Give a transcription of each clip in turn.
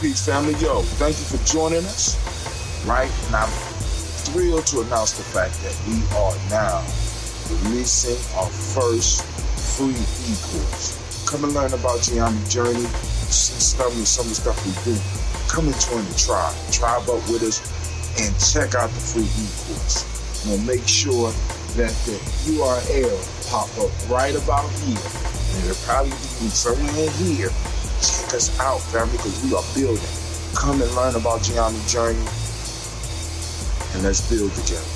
Peace, family. Yo, thank you for joining us. Right? And I'm thrilled to announce the fact that we are now releasing our first free e-course. Come and learn about Gye-Nyame journey, see some of the stuff we do. Come and join the tribe. Tribe up with us and check out the free e-course. We'll make sure that the URL pop up right about here. And it'll probably be somewhere in here. Check us out, family, because we are building. Come and learn about Gye-Nyame journey, and let's build together.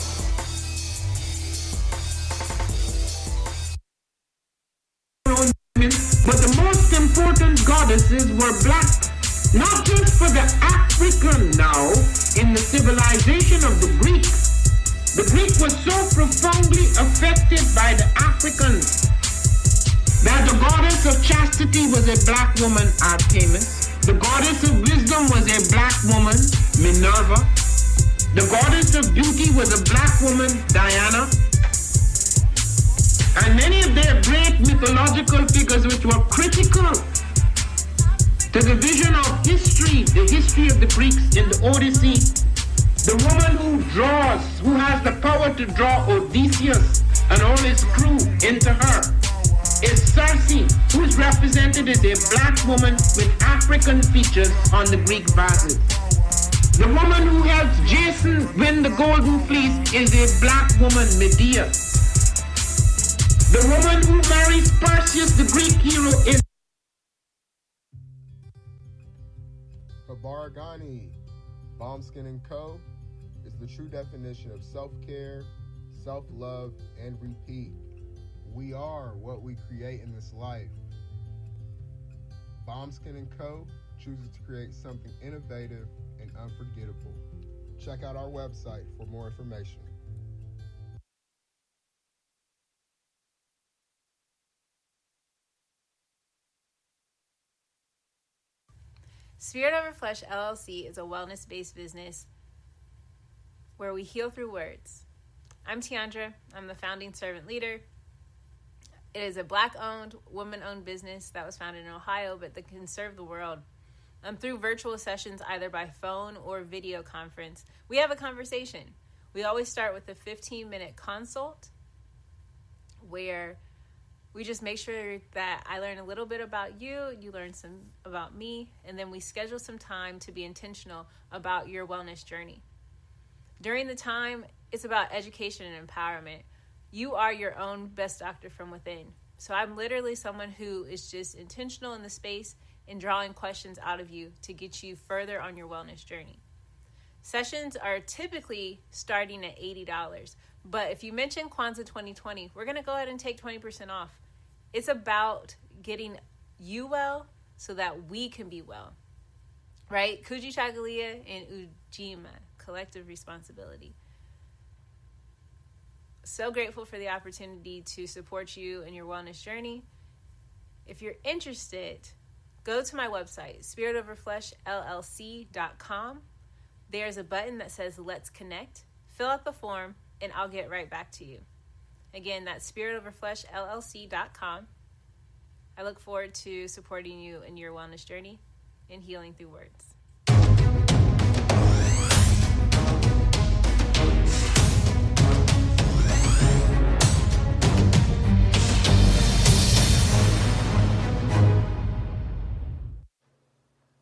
But the most important goddesses were black, not just for the African now, in the civilization of the Greeks. The Greek was so profoundly affected by the Africans that the goddess of chastity was a black woman, Artemis. The goddess of wisdom was a black woman, Minerva. The goddess of beauty was a black woman, Diana. And many of their great mythological figures which were critical to the vision of history, the history of the Greeks in the Odyssey. The woman who draws, who has the power to draw Odysseus and all his crew into her, is Circe, who is represented as a black woman with African features on the Greek vases. The woman who helps Jason win the golden fleece is a black woman, Medea. The woman who marries Perseus, the Greek hero, is Habaragani. Bombskin & Co. is the true definition of self-care, self-love, and repeat. We are what we create in this life. Bombskin & Co. chooses to create something innovative and unforgettable. Check out our website for more information. Spirit Over Flesh LLC is a wellness-based business where we heal through words. I'm Tiandra. I'm the founding servant leader. It is a Black-owned, woman-owned business that was founded in Ohio, but that can serve the world. Through virtual sessions, either by phone or video conference, we have a conversation. We always start with a 15-minute consult where we just make sure that I learn a little bit about you, you learn some about me, and then we schedule some time to be intentional about your wellness journey. During the time, it's about education and empowerment. You are your own best doctor from within. So I'm literally someone who is just intentional in the space and drawing questions out of you to get you further on your wellness journey. Sessions are typically starting at $80, but if you mention Kwanzaa 2020, we're going to go ahead and take 20% off. It's about getting you well so that we can be well, right? Kujichagulia and Ujima, collective responsibility. So grateful for the opportunity to support you in your wellness journey. If you're interested, go to my website, spiritoverfleshllc.com. There's a button that says Let's Connect. Fill out the form, and I'll get right back to you. Again, that's spiritoverfleshllc.com. I look forward to supporting you in your wellness journey and healing through words.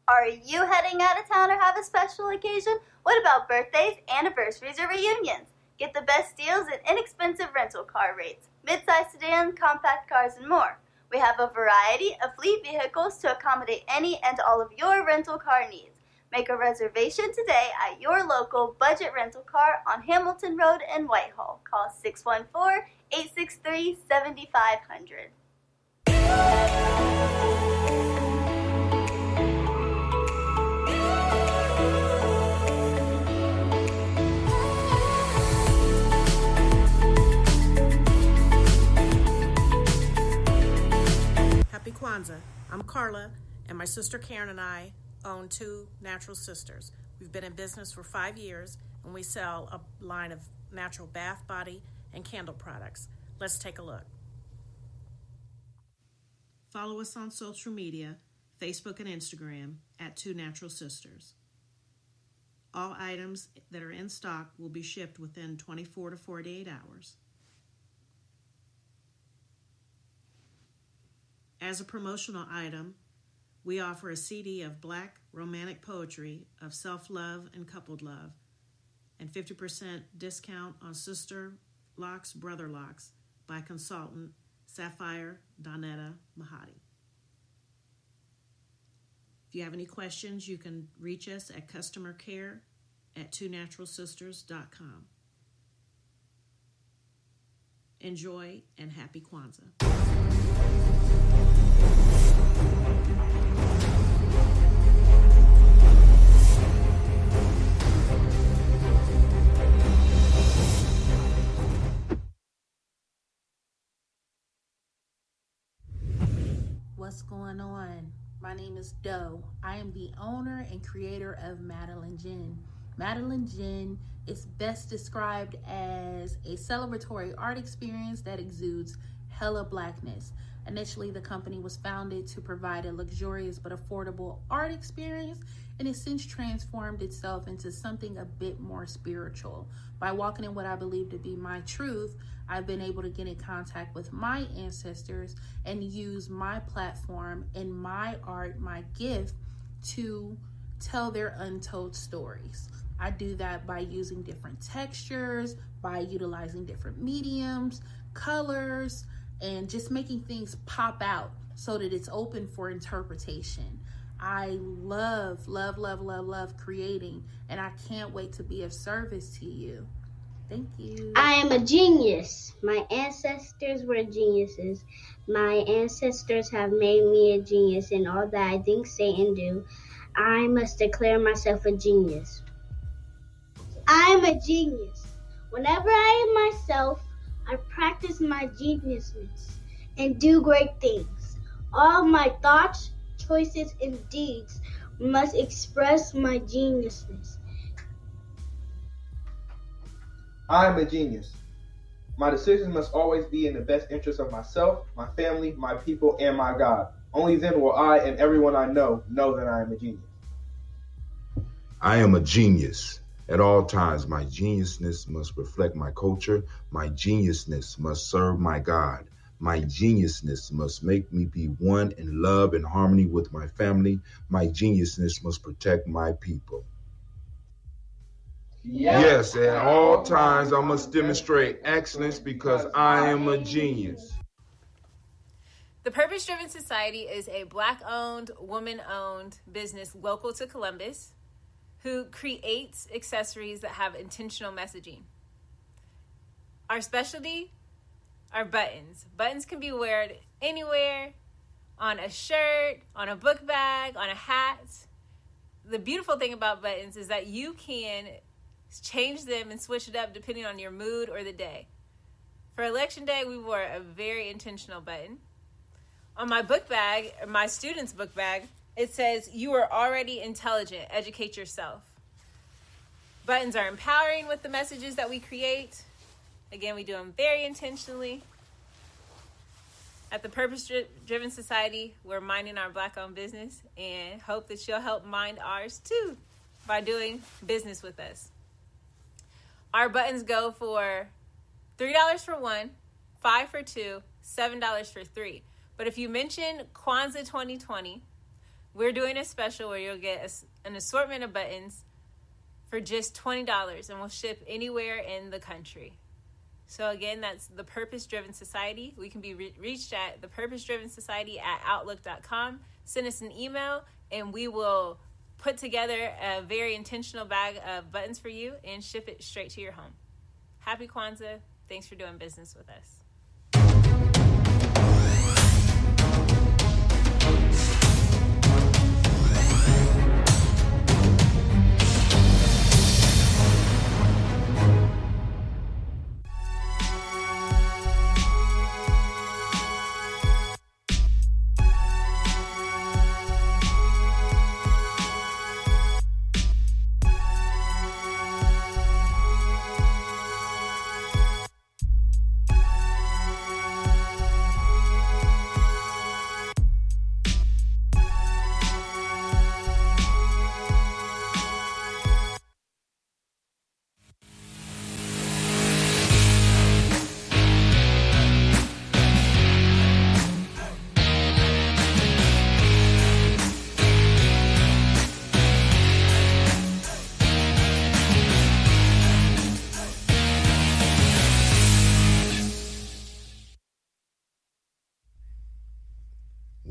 Are you heading out of town or have a special occasion? What about birthdays, anniversaries, or reunions? Get the best deals and inexpensive rental car rates, mid-size sedans, compact cars, and more. We have a variety of fleet vehicles to accommodate any and all of your rental car needs. Make a reservation today at your local budget rental car on Hamilton Road in Whitehall. Call 614-863-7500. Happy Kwanzaa. I'm Carla, and my sister Karen and I own Two Natural Sisters. We've been in business for 5 years, and we sell a line of natural bath, body, and candle products. Let's take a look. Follow us on social media, Facebook and Instagram at 2 Natural Sisters. All items that are in stock will be shipped within 24 to 48 hours. As a promotional item, we offer a CD of Black romantic poetry of self-love and coupled love, and 50% discount on Sister Locks, Brother Locks by consultant Sapphire Donetta Mahadi. If you have any questions, you can reach us at customercare@twonaturalsisters.com. Enjoy and happy Kwanzaa. What's going on? My name is Doe. I am the owner and creator of Madeline Gin. Madeline Gin is best described as a celebratory art experience that exudes hella blackness. Initially, the company was founded to provide a luxurious but affordable art experience, and has since transformed itself into something a bit more spiritual. By walking in what I believe to be my truth, I've been able to get in contact with my ancestors and use my platform and my art, my gift, to tell their untold stories. I do that by using different textures, by utilizing different mediums, colors, and just making things pop out so that it's open for interpretation. I love creating, and I can't wait to be of service to you. Thank you. I am a genius. My ancestors were geniuses. My ancestors have made me a genius in all that I think, say, and do. I must declare myself a genius. I am a genius. Whenever I am myself, I practice my geniusness and do great things. All my thoughts, choices, and deeds must express my geniusness. I am a genius. My decisions must always be in the best interest of myself, my family, my people, and my God. Only then will I and everyone I know that I am a genius. I am a genius. At all times, my geniusness must reflect my culture. My geniusness must serve my God. My geniusness must make me be one in love and harmony with my family. My geniusness must protect my people. Yes, at all times I must demonstrate excellence because I am a genius. The Purpose Driven Society is a Black-owned, woman-owned business local to Columbus who creates accessories that have intentional messaging. Our specialty are buttons. Buttons can be worn anywhere, on a shirt, on a book bag, on a hat. The beautiful thing about buttons is that you can change them and switch it up depending on your mood or the day. For election day, we wore a very intentional button. On my book bag, my student's book bag, it says, "You are already intelligent, educate yourself." Buttons are empowering with the messages that we create. Again, we do them very intentionally. At the Purpose Driven Society, we're minding our Black-owned business and hope that you'll help mind ours too by doing business with us. Our buttons go for $3 for one, $5 for two, $7 for three. But if you mention Kwanzaa 2020, we're doing a special where you'll get an assortment of buttons for just $20, and we'll ship anywhere in the country. So again, that's the Purpose Driven Society. We can be reached at thepurposedrivensociety@outlook.com. Send us an email, and we will put together a very intentional bag of buttons for you and ship it straight to your home. Happy Kwanzaa. Thanks for doing business with us.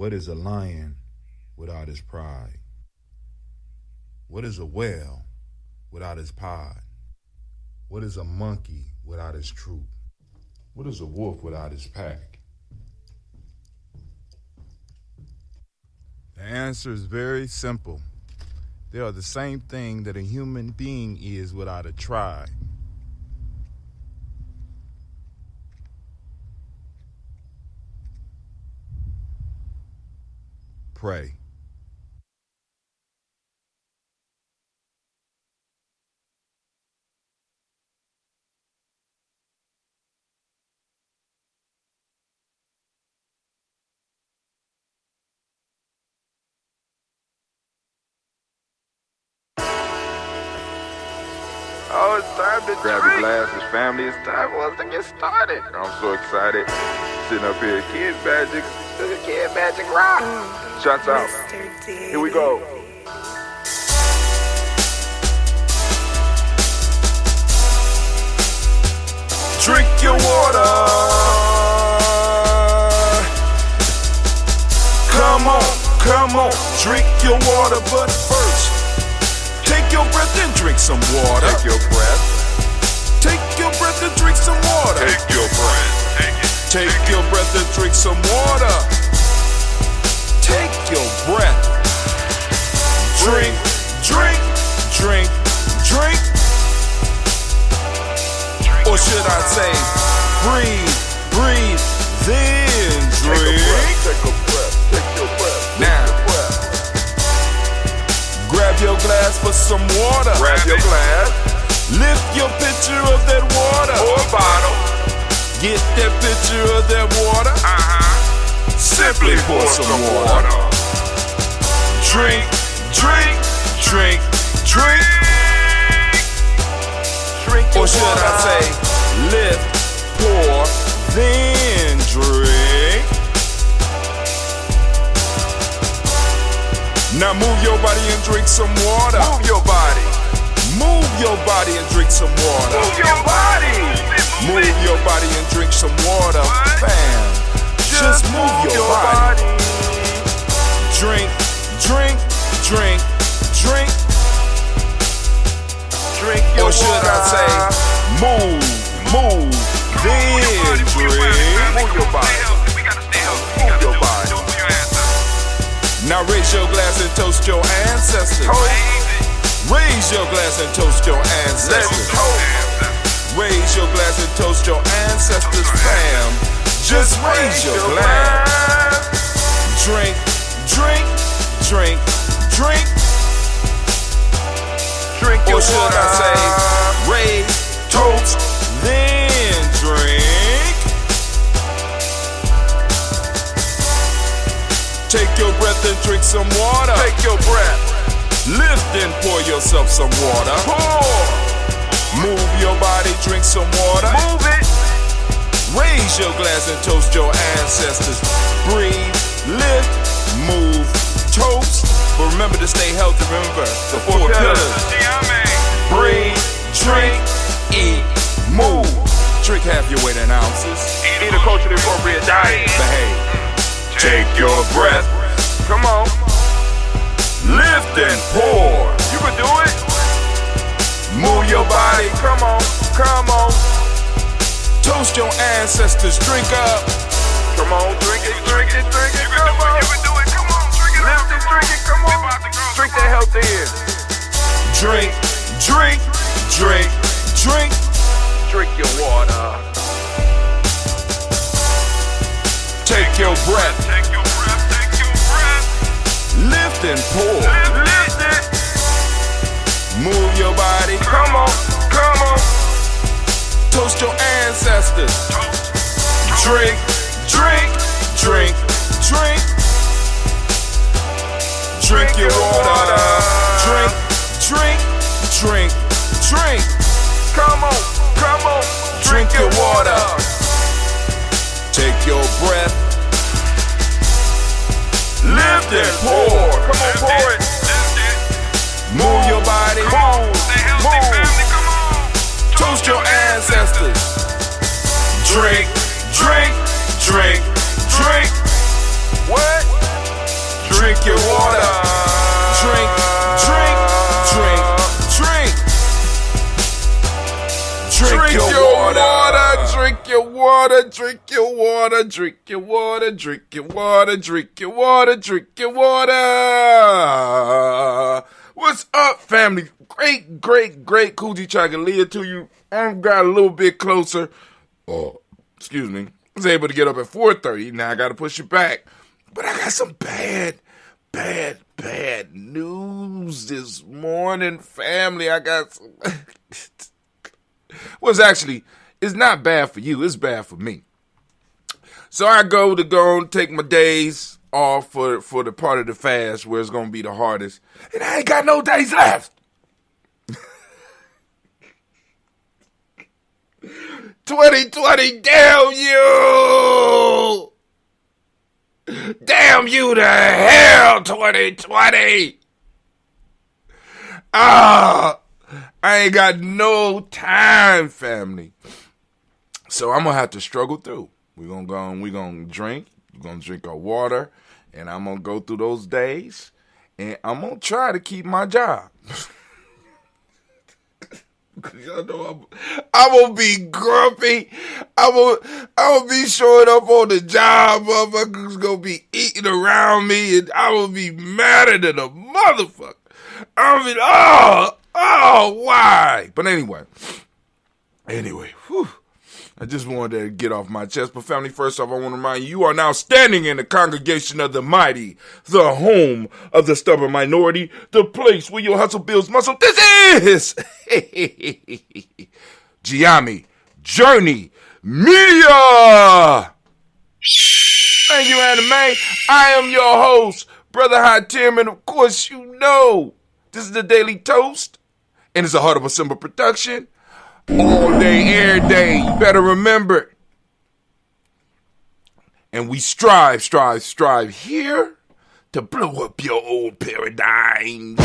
What is a lion without his pride? What is a whale without his pod? What is a monkey without his troop? What is a wolf without his pack? The answer is very simple. They are the same thing that a human being is without a tribe. Pray. Oh, it's time to grab your glasses, family. It's time for us to get started. I'm so excited. Sitting up here, Kid Magic. Kid Magic Rock. Shots out. Here we go. Drink your water. Come on, drink your water, but first, take your breath and drink some water. Take your breath. Take your breath and drink some water. Take your breath. Take it. Take your breath and drink some water. Take your breath. Drink, drink, drink, drink. Or should I say, breathe, breathe, then drink. Take a breath. Take your breath. Now, grab your glass for some water. Grab your glass. Lift your pitcher of that water. Or bottle. Get that pitcher of that water. Simply pour some water. Drink, drink, drink, drink. Drink your or should water. I say, lift, pour, then drink. Now move your body and drink some water. Move your body. Move your body and drink some water. Move your body. Move your body and drink some water. Bam. Just move your body. Drink, drink, drink, drink. Drink your or should water. I say, move, move, then drink. Move your body. Move your body. Now raise your glass and toast your ancestors. Raise your glass and toast your ancestors. Raise your glass and toast your ancestors, fam. Just raise your glass. Drink, drink, drink, drink. Drink your or should water. I say, raise, toast, then drink. Take your breath and drink some water. Take your breath. Lift and pour yourself some water. Pour. Move your body, drink some water. Move it. Raise your glass and toast your ancestors. Breathe, lift, move, toast. But remember to stay healthy. Remember the four pillars. Breathe, drink, eat, move. Drink half your weight in ounces. Eat a culturally appropriate diet. Behave. Take your breath. Come on. Lift and pour. You can do it. Move your body. Come on. Come on. Toast your ancestors. Drink up. Come on. Drink it. Drink it. Drink it. Come on. You can do it. Come on. Drink it. Lift it. Drink it. Come on. Drink that health in. Drink, drink, drink, drink. Drink your water. Take your breath. Take your breath. Take your breath. Lift and pour. Lift it. Move your body. Come on. Come on. Toast your ancestors. Drink, drink, drink, drink. Drink your water. Drink, drink, drink, drink. Come on. Come on. Drink your water. Take your breath. Lift and pour. Come on, pour it. Move your body. Move. Come on. Toast your ancestors. Drink, drink, drink, drink. What? water. Drink, drink, drink, drink. Drink your water. Drink your water. Drink your water. Drink your water. Drink your water. Drink your water. Drink your water. What's up, family? Great Kujichagulia to you. I got a little bit closer. Oh, excuse me. I was able to get up at 4:30. Now I got to push it back. But I got some bad news this morning, family. I got some... Well, it's not bad for you. It's bad for me. So I go and take my days off for the part of the fast where it's going to be the hardest. And I ain't got no days left. 2020, damn you! Damn you to hell, 2020! I ain't got no time, family. So I'm gonna have to struggle through. We're gonna drink our water, and I'm gonna go through those days, and I'm gonna try to keep my job. Y'all know I'm gonna be grumpy. I'm gonna be showing up on the job. Motherfuckers gonna be eating around me, and I'm gonna be madder than a motherfucker. I'm gonna be, why? But anyway, whew. I just wanted to get off my chest. But family, first off, I want to remind you are now standing in the congregation of the mighty, the home of the stubborn minority, the place where your hustle builds muscle. This is Gye-Nyame Journey Media. Thank you, Anime. I am your host, Brother High Tim, and of course you know this is the Daily Toast, and it's a Heart of a Simple production. All day, every day. You better remember. And we strive here to blow up your old paradigms.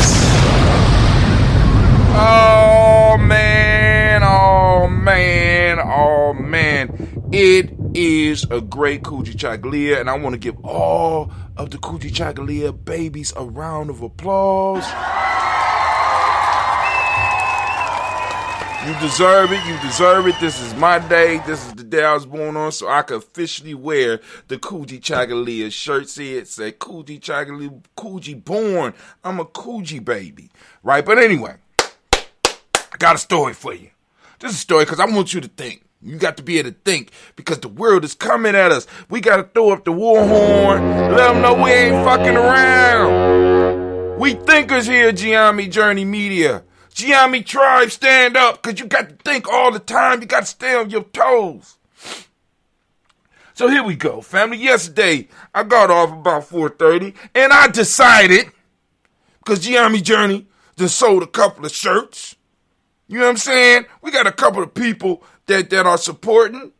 Oh man. It is a great Kujichagulia, and I want to give all of the Kujichagulia babies a round of applause. You deserve it. This is my day. This is the day I was born on, so I could officially wear the Kujichagulia shirt. See, it said Kujichagulia, Kuji born. I'm a Kuji baby, right? But anyway, I got a story for you. This is a story because I want you to think. You got to be able to think because the world is coming at us. We got to throw up the war horn. Let them know we ain't fucking around. We thinkers here at Gye-Nyame Journey Media. Gye-Nyame tribe, stand up, because you got to think all the time. You got to stay on your toes. So here we go, family. Yesterday, I got off about 4:30, and I decided, because Gye-Nyame Journey just sold a couple of shirts. You know what I'm saying? We got a couple of people that are supporting.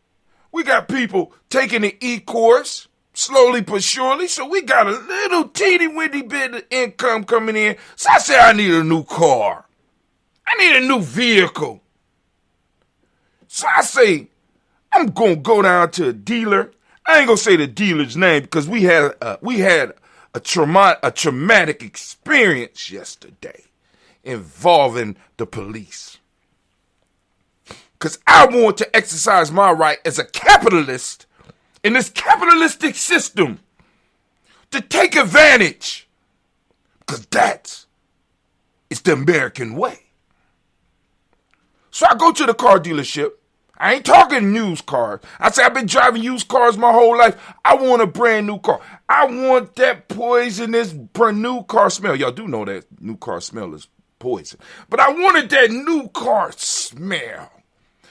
We got people taking the e-course, slowly but surely. So we got a little teeny-weeny bit of income coming in. So I said I need a new car. I need a new vehicle. So I say, I'm going to go down to a dealer. I ain't going to say the dealer's name because we had a traumatic experience yesterday involving the police. Because I want to exercise my right as a capitalist in this capitalistic system to take advantage. Because that is the American way. So I go to the car dealership. I ain't talking used cars. I say I've been driving used cars my whole life. I want a brand new car. I want that poisonous brand new car smell. Y'all do know that new car smell is poison. But I wanted that new car smell.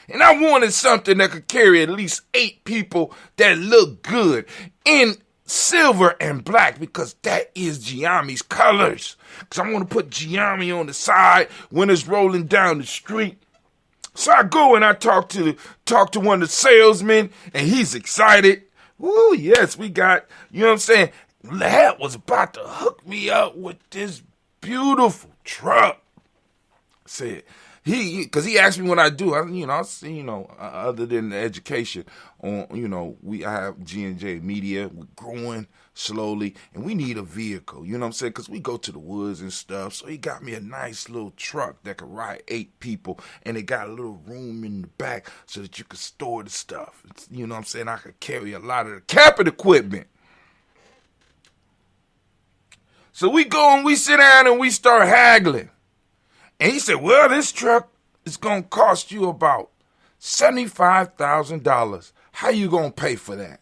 And I wanted something that could carry at least 8 people that look good in silver and black because that is Gye-Nyame's colors. Because I want to put Gye-Nyame on the side when it's rolling down the street. So I go and I talk to one of the salesmen, and he's excited. Woo, yes, we got, you know what I'm saying? Lad was about to hook me up with this beautiful truck. Said because he asked me what I do. Other than the education on, I have G&J Media. We're growing. slowly, and we need a vehicle, you know what I'm saying, because we go to the woods and stuff. So he got me a nice little truck that could ride 8 people, and it got a little room in the back so that you could store the stuff. You know what I'm saying? I could carry a lot of the camping equipment. So we go and we sit down and we start haggling. And he said, well, this truck is going to cost you about $75,000. How you going to pay for that?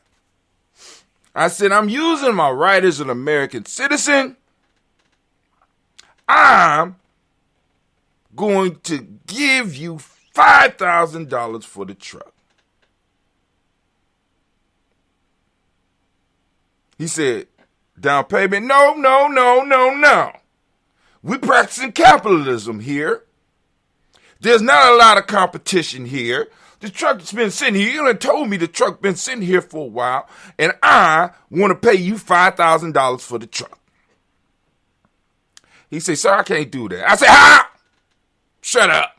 I said, I'm using my right as an American citizen. I'm going to give you $5,000 for the truck. He said, down payment? No. We're practicing capitalism here. There's not a lot of competition here. The truck's been sitting here. You done told me the truck been sitting here for a while, and I want to pay you $5,000 for the truck. He said, sir, I can't do that. I said, ha! Shut up.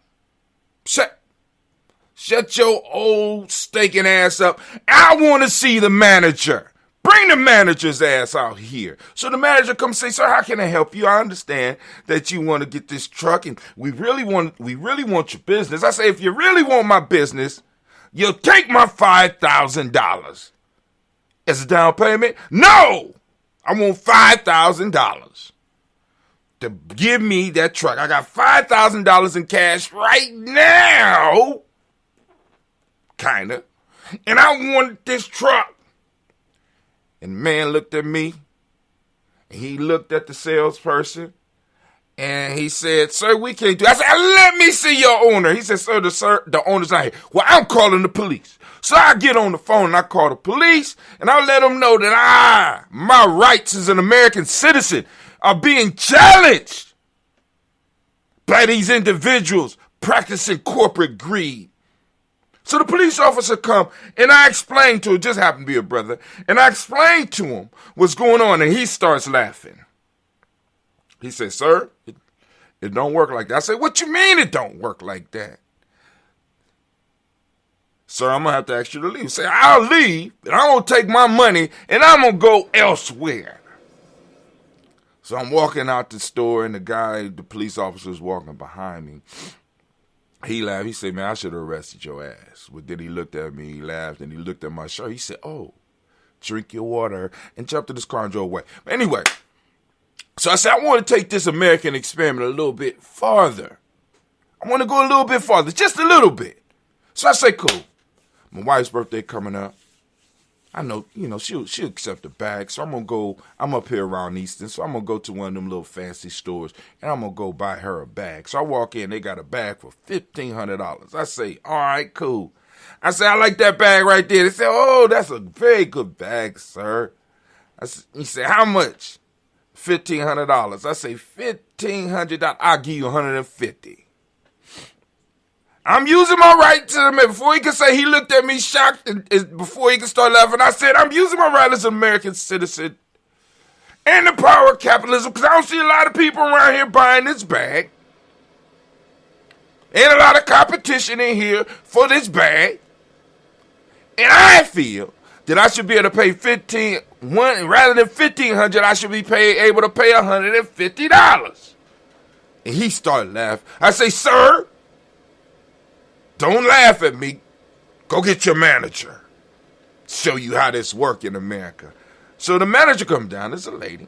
Shut your old stinking ass up. I want to see the manager. Bring the manager's ass out here. So the manager comes and say, sir, how can I help you? I understand that you want to get this truck, and we really want your business. I say, if you really want my business, you'll take my $5,000 as a down payment. No, I want $5,000 to give me that truck. I got $5,000 in cash right now, kinda, and I want this truck. And the man looked at me, and he looked at the salesperson, and he said, sir, we can't do it. I said, let me see your owner. He said, sir, the owner's not here. Well, I'm calling the police. So I get on the phone, and I call the police, and I let them know that my rights as an American citizen are being challenged by these individuals practicing corporate greed. So the police officer come, and I explained to him, just happened to be a brother, and I explained to him what's going on, and he starts laughing. He said, sir, it don't work like that. I said, what you mean it don't work like that? Sir, I'm going to have to ask you to leave. Say, I'll leave, and I'm going to take my money, and I'm going to go elsewhere. So I'm walking out the store, and the police officer is walking behind me. He laughed. He said, man, I should have arrested your ass. But then he looked at me, he laughed, and he looked at my shirt. He said, oh, drink your water, and jumped in his car and drove away. But anyway, so I said, I want to take this American experiment a little bit farther. I want to go a little bit farther, just a little bit. So I say, cool. My wife's birthday coming up. I know, she'll accept the bag. So I'm up here around Easton. So I'm going to go to one of them little fancy stores, and I'm going to go buy her a bag. So I walk in, they got a bag for $1,500. I say, all right, cool. I say, I like that bag right there. They say, oh, that's a very good bag, sir. He said, how much? $1,500. I say, $1,500. I'll give you $150. I'm using my right to him. Before he could say, he looked at me shocked, and before he could start laughing, I said, I'm using my right as an American citizen and the power of capitalism, because I don't see a lot of people around here buying this bag. Ain't a lot of competition in here for this bag. And I feel that I should be able to pay rather than $1,500, I should be able to pay $150. And he started laughing. I say, sir, don't laugh at me. Go get your manager. Show you how this works in America. So the manager comes down. It's a lady.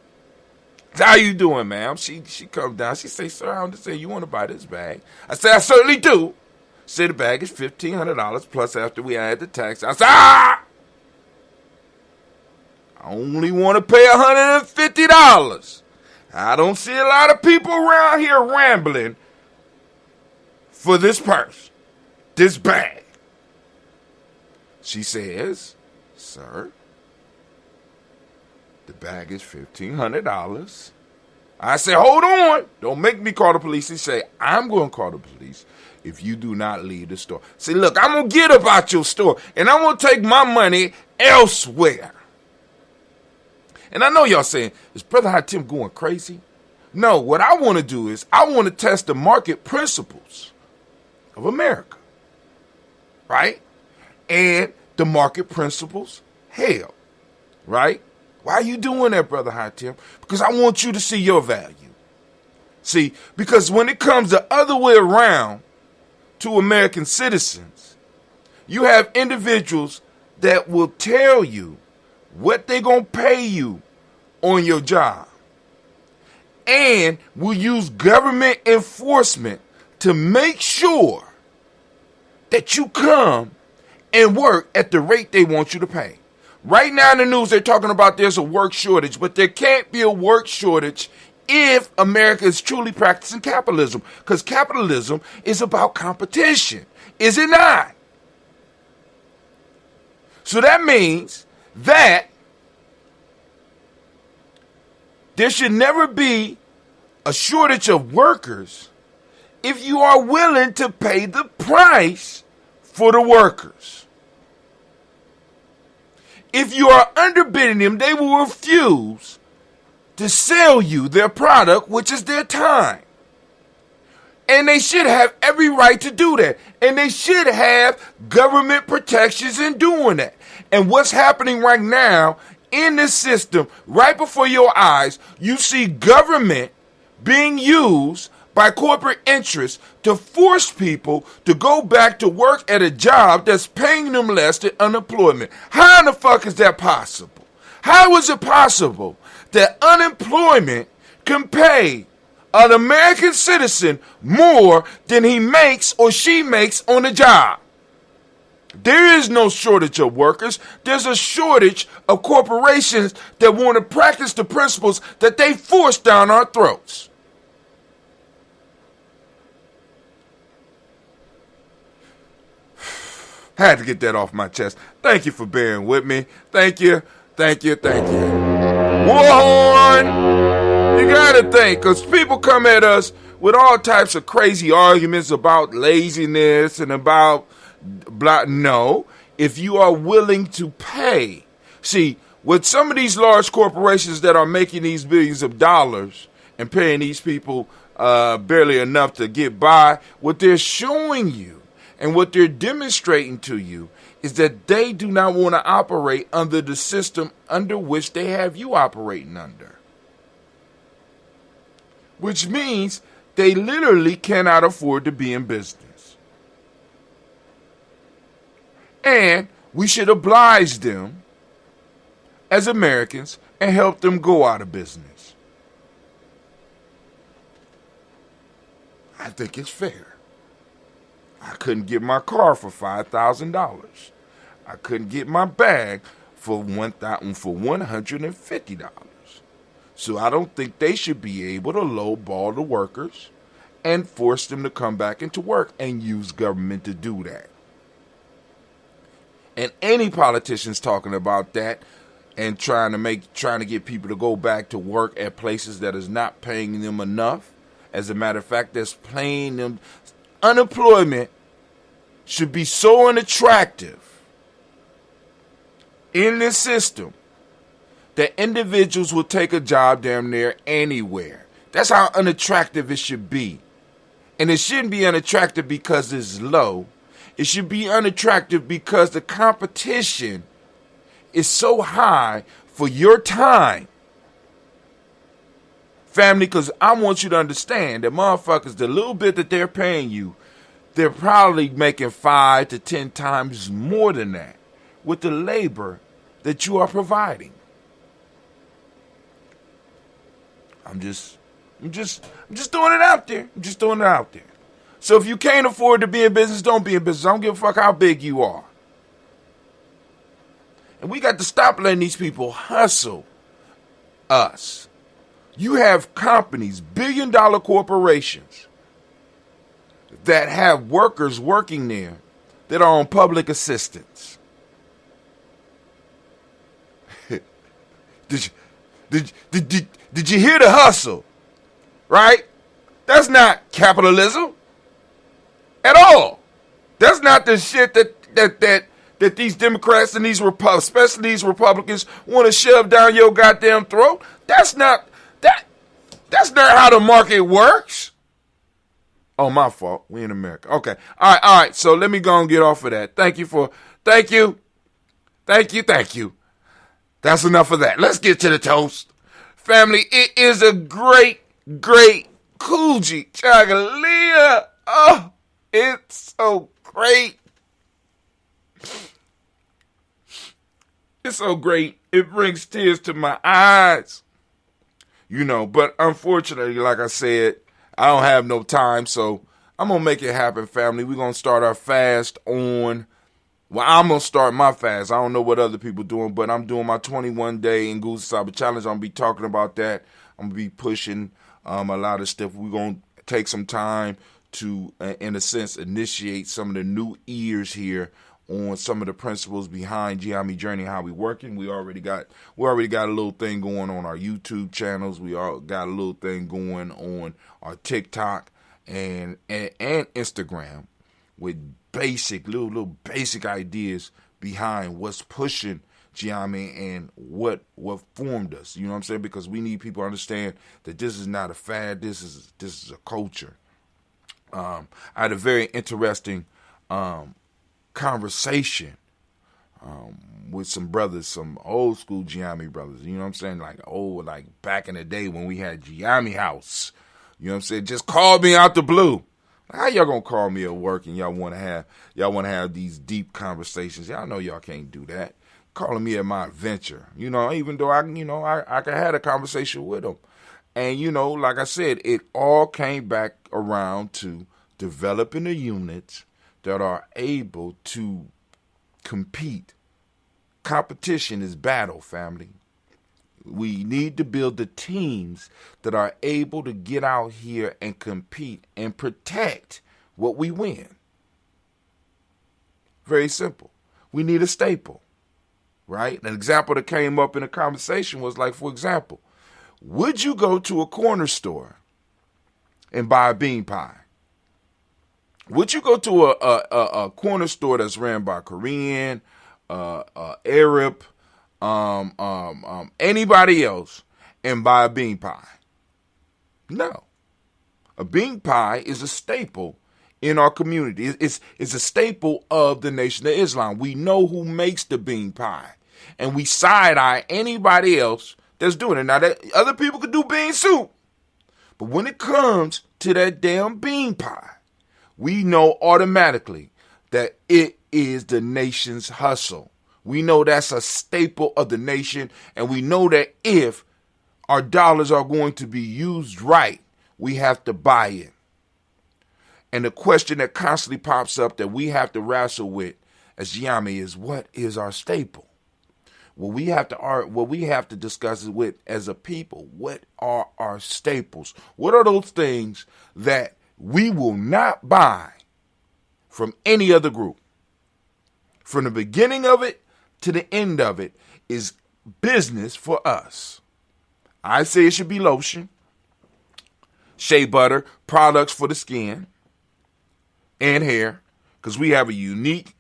How you doing, ma'am? She comes down. She say, sir, I understand you want to buy this bag. I say, I certainly do. Say the bag is $1,500 plus after we add the tax. I say, I only want to pay $150. I don't see a lot of people around here rambling for this purse. This bag. She says, sir, the bag is $1,500. I say, hold on. Don't make me call the police. He say, I'm going to call the police if you do not leave the store. Say, look, I'm going to get about your store, and I'm going to take my money elsewhere. And I know y'all saying, is Brother Hatim going crazy? No, what I want to do is I want to test the market principles of America. Right? And the market principles hell. Right? Why are you doing that, Brother Hatim? Because I want you to see your value. See, because when it comes the other way around to American citizens, you have individuals that will tell you what they're going to pay you on your job and will use government enforcement to make sure that you come and work at the rate they want you to pay. Right now in the news, they're talking about there's a work shortage, but there can't be a work shortage if America is truly practicing capitalism, because capitalism is about competition, is it not? So that means that there should never be a shortage of workers if you are willing to pay the price for the workers. If you are underbidding them, they will refuse to sell you their product, which is their time. And they should have every right to do that. And they should have government protections in doing that. And what's happening right now in this system, right before your eyes, you see government being used by corporate interests to force people to go back to work at a job that's paying them less than unemployment. How in the fuck is that possible? How is it possible that unemployment can pay an American citizen more than he makes or she makes on a job? There is no shortage of workers. There's a shortage of corporations that want to practice the principles that they force down our throats. Had to get that off my chest. Thank you for bearing with me. Thank you. Thank you. Thank you. Warhorn! You gotta think, because people come at us with all types of crazy arguments about laziness and about blah. No, if you are willing to pay. See, with some of these large corporations that are making these billions of dollars and paying these people barely enough to get by, what they're showing you and what they're demonstrating to you is that they do not want to operate under the system under which they have you operating under. Which means they literally cannot afford to be in business. And we should oblige them as Americans and help them go out of business. I think it's fair. I couldn't get my car for $5,000. I couldn't get my bag for $150. So I don't think they should be able to lowball the workers and force them to come back into work and use government to do that. And any politicians talking about that and trying to get people to go back to work at places that is not paying them enough. As a matter of fact, that's paying them. Unemployment should be so unattractive in this system that individuals will take a job damn near anywhere. That's how unattractive it should be. And it shouldn't be unattractive because it's low. It should be unattractive because the competition is so high for your time. Family, because I want you to understand that motherfuckers, the little bit that they're paying you, they're probably making 5 to 10 times more than that with the labor that you are providing. I'm just throwing it out there. I'm just throwing it out there. So if you can't afford to be in business, don't be in business. I don't give a fuck how big you are. And we got to stop letting these people hustle us. You have companies, billion-dollar corporations, that have workers working there that are on public assistance. Did you hear the hustle? Right? That's not capitalism at all. That's not the shit that these Democrats and these especially these Republicans want to shove down your goddamn throat. That's not how the market works. Oh, my fault. We in America. Okay. All right. So let me go and get off of that. Thank you. That's enough of that. Let's get to the toast. Family, it is a great Kujichagulia. Oh, it's so great. It's so great. It brings tears to my eyes. But unfortunately, like I said, I don't have no time, so I'm going to make it happen, family. We're going to start our fast on, I'm going to start my fast. I don't know what other people doing, but I'm doing my 21-day Nguza challenge. I'm going to be talking about that. I'm going to be pushing a lot of stuff. We're going to take some time to, in a sense, initiate some of the new ears here on some of the principles behind Gye-Nyame Journey, how we working. We already got a little thing going on our YouTube channels. We all got a little thing going on our TikTok and Instagram with little basic ideas behind what's pushing Gye-Nyame and what formed us. You know what I'm saying? Because we need people to understand that this is not a fad. This is a culture. I had a very interesting conversation with some brothers, some old school Gye-Nyame brothers. You know what I'm saying? Like back in the day when we had Gye-Nyame House. You know what I'm saying? Just called me out the blue. How y'all gonna call me at work and y'all wanna have these deep conversations? Y'all know y'all can't do that. Calling me at my adventure. Even though I could have a conversation with them. And like I said, it all came back around to developing the units that are able to compete. Competition is battle, family. We need to build the teams that are able to get out here and compete and protect what we win. Very simple. We need a staple, right? An example that came up in a conversation was like, for example, would you go to a corner store and buy a bean pie? Would you go to a corner store that's ran by Korean, Arab, anybody else and buy a bean pie? No. A bean pie is a staple in our community. It's a staple of the Nation of Islam. We know who makes the bean pie, and we side-eye anybody else that's doing it. Now, that other people could do bean soup, but when it comes to that damn bean pie, we know automatically that it is the nation's hustle. We know that's a staple of the nation, and we know that if our dollars are going to be used right, we have to buy it. And the question that constantly pops up that we have to wrestle with as Gye-Nyame is, what is our staple? What we have to discuss is with as a people, what are our staples? What are those things that we will not buy from any other group? From the beginning of it to the end of it is business for us. I say it should be lotion, shea butter, products for the skin and hair, because we have a unique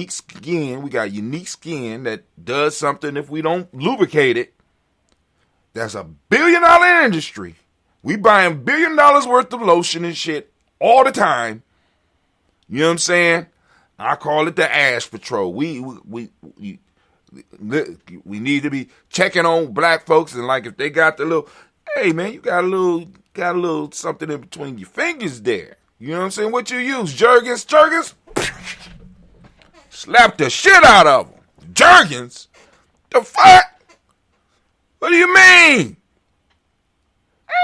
skin. We got unique skin that does something if we don't lubricate it. That's $1 billion industry. We buying $1 billion worth of lotion and shit all the time. You know what I'm saying? I call it the Ash Patrol. We need to be checking on black folks, and like if they got the little, hey man, you got a little something in between your fingers there. You know what I'm saying? What you use? Jergens? Slap the shit out of them. Jergens? The fuck? What do you mean?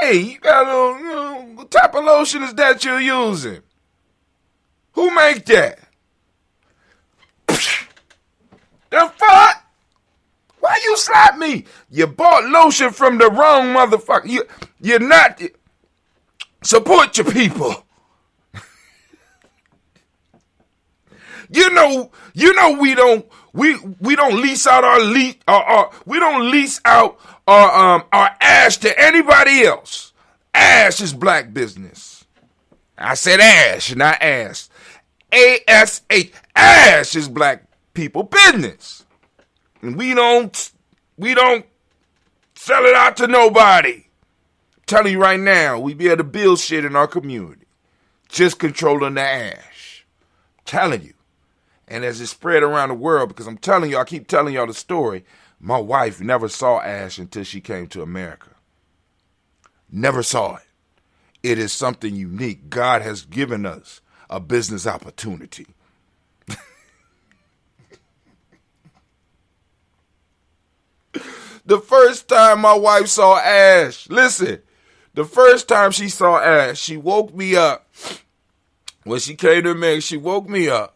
Hey, you got a little, what type of lotion is that you're using? Who make that? The fuck? Why you slap me? You bought lotion from the wrong motherfucker. You're not. Support your people. You know we don't lease out our ash to anybody else. Ash is black business. I said ash, not ass. ASH. Ash is black people business. And we don't sell it out to nobody. I'm telling you right now, we be able to build shit in our community. Just controlling the ash. I'm telling you. And as it spread around the world, because I'm telling you, I keep telling y'all the story My wife never saw ash until she came to America. Never saw it. It is something unique. God has given us a business opportunity. The first time my wife saw ash, listen, the first time she saw ash, she woke me up. When she came to America, she woke me up.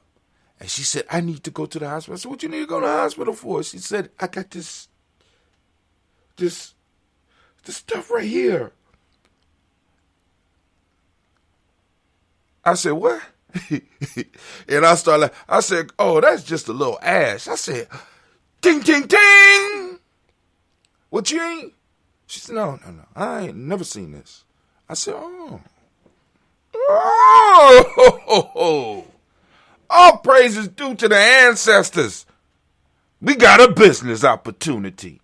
And she said, I need to go to the hospital. I said, what you need to go to the hospital for? She said, I got this stuff right here. I said, what? And I said, oh, that's just a little ash. I said, ding, ding, ding. What you ain't? She said, no. I ain't never seen this. I said, oh. All praises due to the ancestors. We got a business opportunity.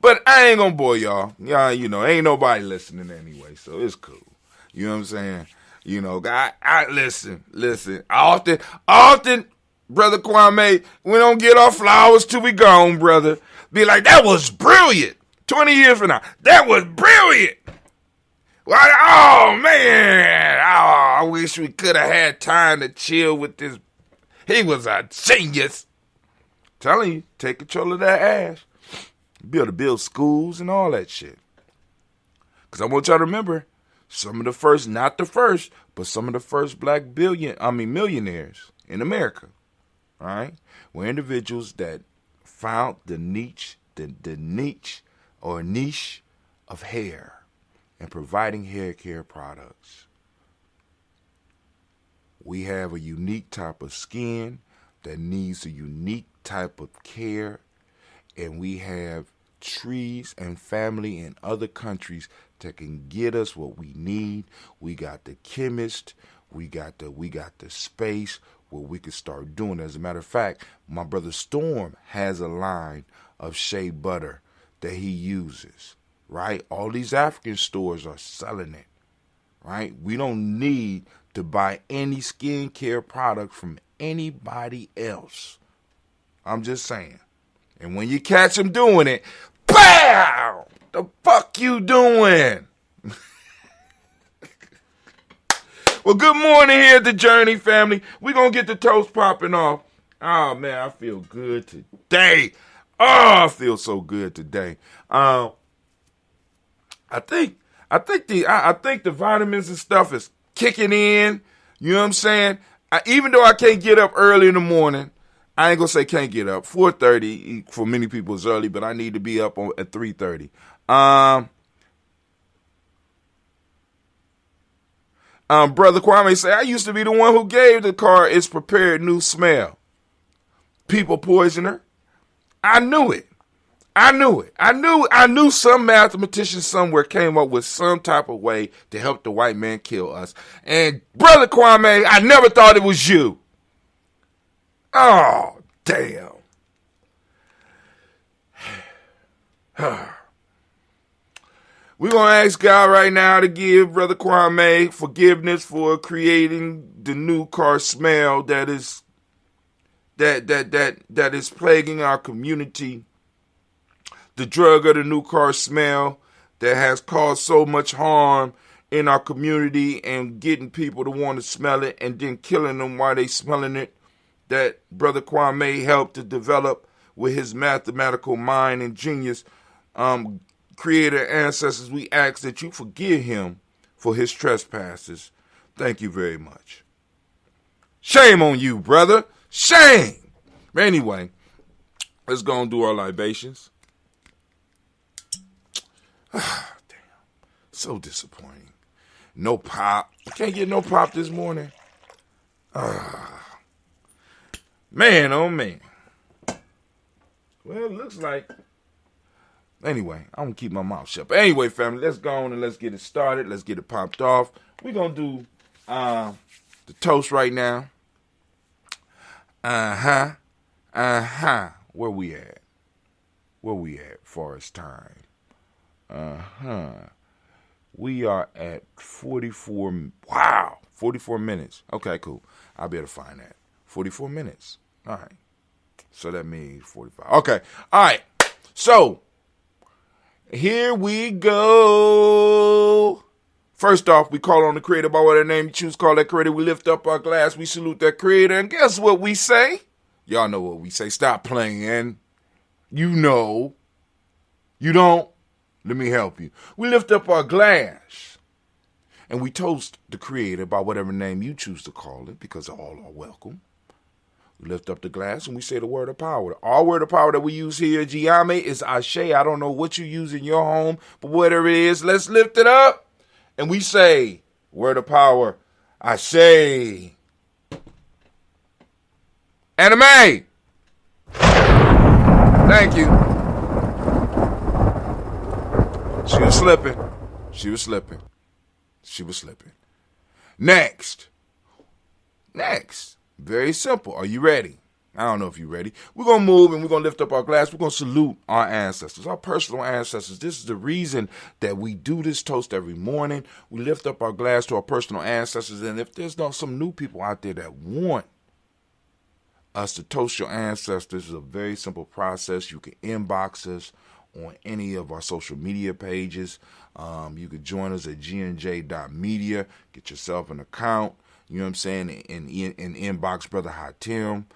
But I ain't gonna bore y'all. Y'all, ain't nobody listening anyway, so it's cool. You know what I'm saying? I listen. Often, Brother Kwame, we don't get our flowers till we gone, brother. Be like, that was brilliant. 20 years from now, that was brilliant. Oh, man. Oh, I wish we could have had time to chill with this. He was a genius. Telling you, take control of that ash. Be able to build schools and all that shit. Because I want y'all to remember, some of the first, not the first, but some of the first black millionaires in America, all right, were individuals that found the niche of hair and providing hair care products. We have a unique type of skin that needs a unique type of care, and we have trees and family in other countries that can get us what we need. We got the chemist, we got the space where we can start doing it. As a matter of fact, my brother Storm has a line of shea butter that he uses, right? All these African stores are selling it, right? We don't need to buy any skincare product from anybody else. I'm just saying. And when you catch them doing it, BAM! The fuck you doing? Well, good morning here at the Journey family. We're going to get the toast popping off. Oh, man, I feel good today. Oh, I feel so good today. I think the vitamins and stuff is kicking in. You know what I'm saying? Even though I can't get up early in the morning, I ain't going to say can't get up. 4:30 for many people is early, but I need to be up at 3:30. Brother Kwame say, I used to be the one who gave the car its prepared new smell. People poisoner. I knew it. I knew some mathematician somewhere came up with some type of way to help the white man kill us. And Brother Kwame, I never thought it was you. Oh, damn. We're going to ask God right now to give Brother Kwame forgiveness for creating the new car smell that is plaguing our community. The drug of the new car smell that has caused so much harm in our community and getting people to want to smell it and then killing them while they smelling it, that Brother Kwame helped to develop with his mathematical mind and genius. Creator ancestors, we ask that you forgive him for his trespasses. Thank you very much. Shame on you, brother. Shame. Anyway, let's go and do our libations. Ah, damn. So disappointing. No pop. Can't get no pop this morning. Man, oh man. Well, it looks like. Anyway, I'm going to keep my mouth shut. But anyway, family, let's go on and let's get it started. Let's get it popped off. We're going to do the toast right now. Where we at? Where we at far as time? We are at 44. Wow, 44 minutes. Okay, cool. I'll be able to find that. 44 minutes. All right. So that means 45. Okay. All right. So, here we go. First off, we call on the creator by whatever name you choose. Call that creator. We lift up our glass. We salute that creator. And guess what we say? Y'all know what we say. Stop playing. You know. You don't? Let me help you. We lift up our glass. And we toast the creator by whatever name you choose to call it, because all are welcome. We lift up the glass and we say the word of power. Our word of power that we use here at Gye-Nyame is Ashe. I don't know what you use in your home, but whatever it is, let's lift it up. And we say, word of power, Ashe. Anime. Thank you. She was slipping. She was slipping. She was slipping. Next. Very simple. Are you ready? I don't know if you're ready. We're going to move and we're going to lift up our glass. We're going to salute our ancestors, our personal ancestors. This is the reason that we do this toast every morning. We lift up our glass to our personal ancestors. And if there's some new people out there that want us to toast your ancestors, it's a very simple process. You can inbox us on any of our social media pages. You can join us at gnj.media. Get yourself an account. You know what I'm saying? And inbox Brother Hatim.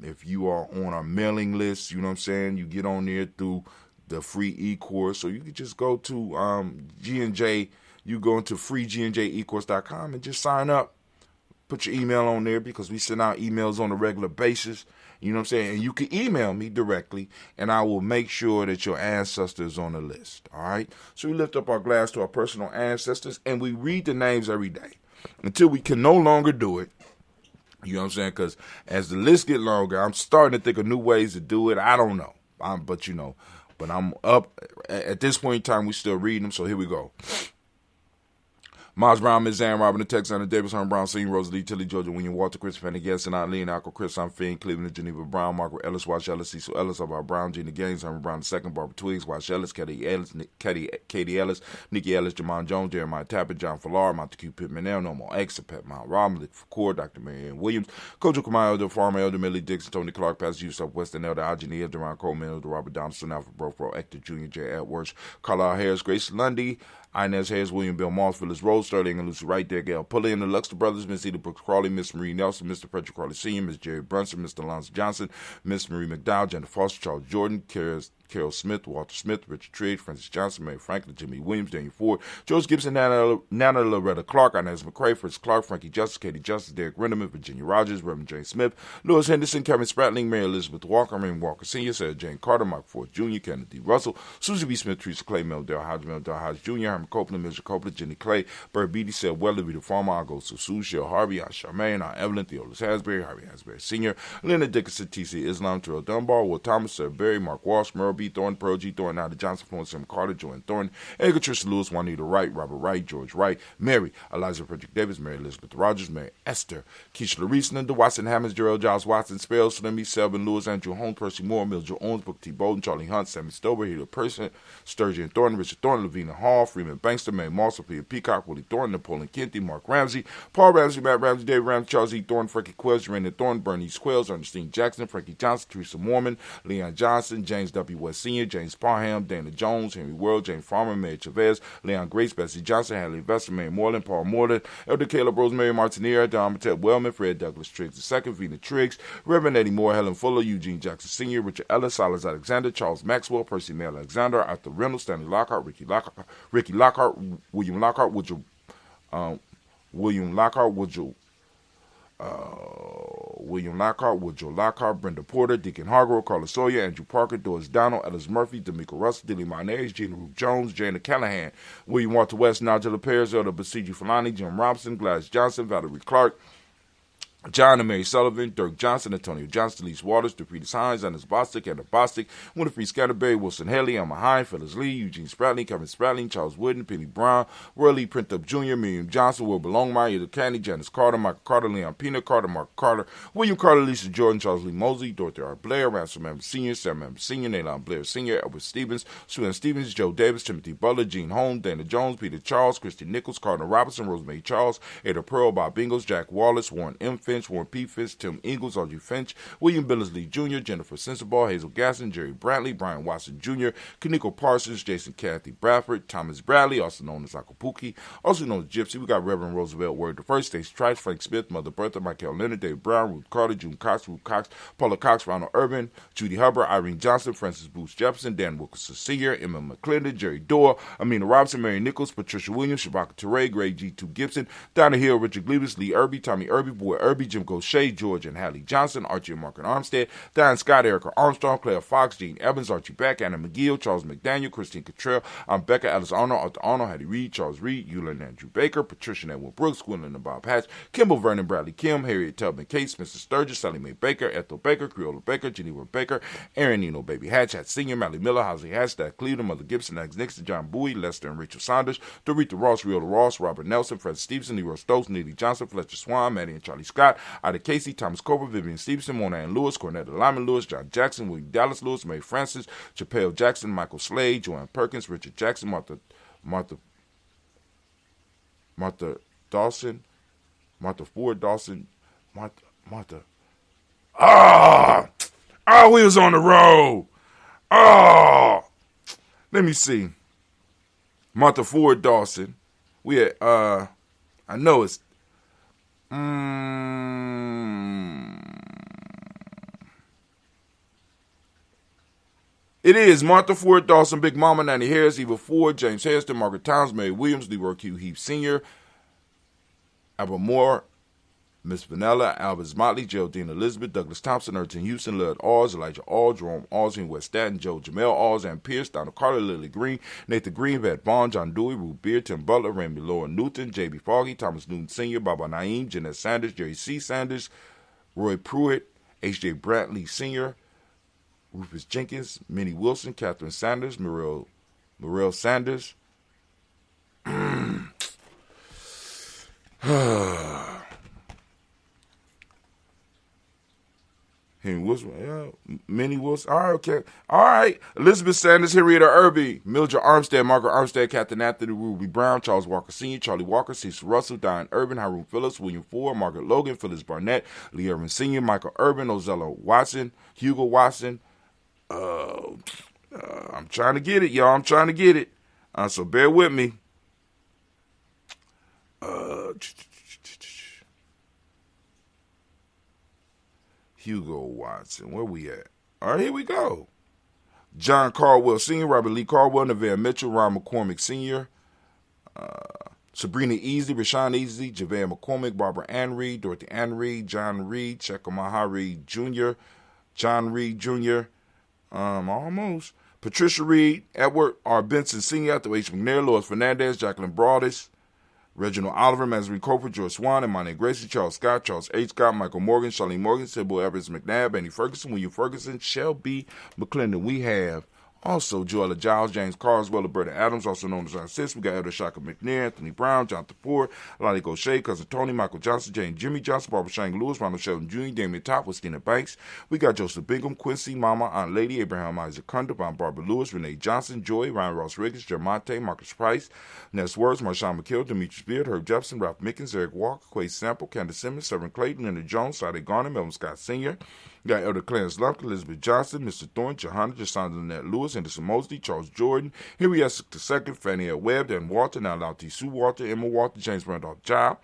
If you are on our mailing list, you know what I'm saying? You get on there through the free e-course. So you can just go to G&J. You go into freegnjecourse.com and just sign up. Put your email on there because we send out emails on a regular basis. You know what I'm saying? And you can email me directly, and I will make sure that your ancestor is on the list. All right? So we lift up our glass to our personal ancestors, and we read the names every day until we can no longer do it. You know what I'm saying? Because as the list get longer, I'm starting to think of new ways to do it. I don't know. But I'm up. At this point in time, we still reading them, so here we go. Miles Brown, Ms. Ann, Robin, the Texan, Davis, Herman Brown, Senior, Rosalie, Tilly, Georgia, William, Walter, Chris, Fanny, Gasson, Eileen, Alco, Chris, I'm Finn, Cleveland, Geneva, Brown, Margaret Ellis, Wash Ellis, Cecil Ellis, Alvar Brown, Gina Gaines, Herman Brown II, Barbara Twiggs, Wash Ellis, Katie Ellis, Katie Ellis, Nikki Ellis, Jamon Jones, Jeremiah Tapper, John Fallar, Montague Pittman, No More X, Pet Mount Robin, Lick Foucault, Dr. Marianne Williams, Kojo Kamai, Elder Farmer, Elder Millie Dixon, Tony Clark, Pastor Youth, Southwestern, Elder Algeny, Elder Ron Coleman, Elder Robert Donaldson, Alfred Brofro, Hector Jr., J. Edwards, Carlisle Harris, Grace Lundy, Inez Hayes, William Bill Moss, Phyllis Rose, Sterling and Lucy Wright, there, Gail Pulley and the Luxter Brothers, Miss Edith Brooks Crawley, Miss Marie Nelson, Mr. Frederick Crawley Sr., Miss Jerry Brunson, Mr. Lance Johnson, Miss Marie McDowell, Jennifer Foster, Charles Jordan, Carol Smith, Walter Smith, Richard Trigg, Francis Johnson, Mary Franklin, Jimmy Williams, Daniel Ford, George Gibson, Nana Loretta Clark, Inez McCrae, Fritz Clark, Frankie Justice, Katie Justice, Derek Renderman, Virginia Rogers, Reverend James Smith, Lewis Henderson, Kevin Spratling, Mary Elizabeth Walker, Raymond Walker Sr., Sarah Jane Carter, Mike Ford Jr., Kennedy Russell, Susie B. Smith, Teresa Clay, Mel Del Hodge Jr., Herman Copeland, Mr. Copeland, Jenny Clay, Bird Beatty, Seth Weather, Rita Farmer, I go Sue, Shell Harvey, Aunt Charmaine, Aunt Evelyn, Theodis Hasbury, Harvey Hasbury Sr., Leonard Dickinson, T.C. Islam, Terrell Dunbar, Will Thomas, Sir Berry, Mark Walsh, Merle B. Thorne, Pearl G. Thorne, Nada Johnson, Florence M. Carter, Joanne Thorne, Edgar Trisha Lewis, Juanita Wright, Robert Wright, George Wright, Mary, Eliza Frederick Davis, Mary Elizabeth Rogers, Mary Esther, Keisha Larice, Linda Watson, Hammonds, Gerald Giles Watson, Spells, Slimmy, Selvin, Lewis, Andrew Holmes, Percy Moore, Mildred Owens, Book T. Bolden, Charlie Hunt, Sammy Stover, Hito Person, Sturgeon Thornton, Richard Thornton, Lavina Hall, Freeman Bankster, May Moss, Sophia Peacock, Willie Thornton, Napoleon Kenty, Mark Ramsey, Paul Ramsey, Matt Ramsey, Dave Ramsey, Charles E. Thornton, Frankie Quells, Raina Thornton, Bernice Quells, Ernestine Jackson, Frankie Johnson, Teresa Mormon, Leon Johnson, James W. West Sr., James Parham, Dana Jones, Henry World, James Farmer, Mary Chavez, Leon Grace, Bessie Johnson, Hadley Vester, Mary Moreland, Paul Moreland, Elder Caleb Rosemary Martinier, Don Matette Wellman, Fred Douglas Triggs II, Vina Triggs, Reverend Eddie Moore, Helen Fuller, Eugene Jackson Sr., Richard Ellis, Silas Alexander, Charles Maxwell, Percy Mail Alexander, Arthur Reynolds, Stanley Lockhart, Ricky Lockhart, William Lockhart, William Lockhart, Woodrow Lockhart, Brenda Porter, Deacon Hargrove, Carla Sawyer, Andrew Parker, Doris Donald, Ellis Murphy, D'Amico Russell, Dilly Mayonnaise, Gina Ruth Jones, Jana Callahan, William Walter West, Nigella Perez, Elder Basiji Fulani, Jim Robinson, Gladys Johnson, Valerie Clark, John and Mary Sullivan, Dirk Johnson, Antonio Johnson, Lise Waters, DePretis Hines, Anders Bostic, Anna Bostic, Winifred Scatterberry, Wilson Haley, Emma Hine, Phyllis Lee, Eugene Spratling, Kevin Spratling, Charles Wooden, Penny Brown, Roy Lee Printup Jr., Miriam Johnson, Wilbur Longmire, Edith Candy, Janice Carter, Michael Carter, Leon Pina Carter, Mark Carter, William Carter, Lisa Jordan, Charles Lee Mosley, Dorothy R. Blair, Ransom Member Sr., Sam Member Sr., Nayland Blair Sr., Edward Stevens, Susan Stevens, Joe Davis, Timothy Butler, Gene Holmes, Dana Jones, Peter Charles, Christy Nichols, Cardinal Robinson, Rosemary Charles, Ada Pearl, Bob Ingles, Jack Wallace, Warren M. Finch, Warren P. Finch, Tim Ingalls, Audrey Finch, William Billingsley Jr., Jennifer Sensabaugh, Hazel Gasson, Jerry Brantley, Brian Watson Jr., Kaniko Parsons, Jason Kathy Bradford, Thomas Bradley, also known as Akapuki, also known as Gypsy. We got Reverend Roosevelt Word the First, Stacey Trice, Frank Smith, Mother Bertha, Michael Leonard, David Brown, Ruth Carter, June Cox, Ruth Cox, Paula Cox, Ronald Urban, Judy Hubbard, Irene Johnson, Francis Booth Jefferson, Dan Wilkerson Sr., Emma McClendon, Jerry Dorr, Amina Robinson, Mary Nichols, Patricia Williams, Shabaka Teray, Greg G2 Gibson, Donna Hill, Richard Gleavis, Lee Irby, Tommy Irby, Boy Irby, Jim Gaucher, George and Hallie Johnson, Archie and Margaret Armstead, Diane Scott, Erica Armstrong, Claire Fox, Gene Evans, Archie Beck, Anna McGill, Charles McDaniel, Christine Cottrell, Becca, Alice Arnold, Arthur Arnold, Hattie Reed, Charles Reed, Eula and Andrew Baker, Patricia and Edwin Brooks, Gwendolyn and Bob Hatch, Kimball Vernon, Bradley Kim, Harriet Tubman Cates, Mr. Sturgis, Sally Mae Baker, Ethel Baker, Creola Baker, Geneva Baker, Aaron Nino Baby Hatch, Hatch Sr., Mally Miller, Halsey Hatch, Dad Cleveland, Mother Gibson, Alex Nixon, John Bowie, Lester and Rachel Saunders, Dorita Ross, Riola Ross, Robert Nelson, Fred Stevenson, Leroy Stokes, Neely Johnson, Fletcher Swan, Maddie and Charlie Scott, Ida Casey, Thomas Cooper, Vivian Stevenson, Mona Ann Lewis, Cornetta Lyman Lewis, John Jackson, William Dallas Lewis, Mae Francis, Chappelle Jackson, Michael Slade, Joanne Perkins, Richard Jackson, Martha Dawson, Martha Ford Dawson, Martha. We was on the road. Let me see. Martha Ford Dawson. We had, I know it's, it is Martha Ford Dawson, Big Mama, Nanny Harris, Eva Ford, James Hairston, Margaret Towns, Mary Williams, Leroy Q. Heath Sr., Albert Moore, Miss Vanilla, Albert Motley, Geraldine Elizabeth, Douglas Thompson, Erton Houston, Lud Alls, Elijah All, Jerome Alls, West Staten, Joe Jamel Alls, Ann Pierce, Donald Carter, Lily Green, Nathan Green, Pat Bond, John Dewey, Ruth Beard, Tim Butler, Randy Laura Newton, J.B. Foggy, Thomas Newton Sr., Baba Naeem, Jeanette Sanders, Jerry C. Sanders, Roy Pruitt, H.J. Brantley Sr., Rufus Jenkins, Minnie Wilson, Catherine Sanders, Morel Sanders. Henry Wilson, Minnie Wilson. All right, okay. All right. Elizabeth Sanders, Henrietta Irby, Mildred Armstead, Margaret Armstead, Captain Anthony, Ruby Brown, Charles Walker Sr., Charlie Walker, Cecil Russell, Diane Urban, Hiram Phillips, William Ford, Margaret Logan, Phyllis Barnett, Lee Irvin Sr., Michael Urban, Ozella Watson, Hugo Watson. I'm trying to get it, y'all. I'm trying to get it. So bear with me. Hugo Watson. Where we at? All right, here we go. John Caldwell Sr., Robert Lee Caldwell, Neville Mitchell, Ron McCormick Sr., Sabrina Easley, Rashawn Easley, JaVale McCormick, Barbara Ann Reed, Dorothy Ann Reed, John Reed, Chekamaha Reed Jr., John Reed Jr., almost. Patricia Reed, Edward R. Benson Sr., Arthur H. McNair, Lois Fernandez, Jacqueline Broadus, Reginald Oliver, Mazarin Cofer, George Swan, Imani Gracie, Charles Scott, Charles H. Scott, Michael Morgan, Charlene Morgan, Sybil Evans McNabb, Andy Ferguson, William Ferguson, Shelby McClendon. We have also Joella Giles, James Carswell, Roberta Adams, also known as our sis. We got Elder Shaka McNair, Anthony Brown, Jonathan Ford, Lonnie Gaucher, Cousin Tony, Michael Johnson, Jane Jimmy Johnson, Barbara Shang Lewis, Ronald Sheldon Jr., Damien Top, Christina Banks. We got Joseph Bingham, Quincy, Mama, Aunt Lady, Abraham Isaac Cunda, Barbara Lewis, Renee Johnson, Joy, Ryan Ross Riggins, Jermonte, Marcus Price, Ness Words, Marshawn McKill, Demetrius Beard, Herb Jefferson, Ralph Mickens, Eric Walker, Quay Sample, Candace Simmons, Severn Clayton, Leonard Jones, Sade Garner, Melvin Scott Sr., we got Elder Clarence Lumpkin, Elizabeth Johnson, Mr. Thorne, Johanna, Jasonda Lynette Lewis, Henderson Mosley, Charles Jordan, Henry S. II, Fannie L. Webb, Dan Walter, now Lau T. Sue Walter, Emma Walter, James Randolph Job,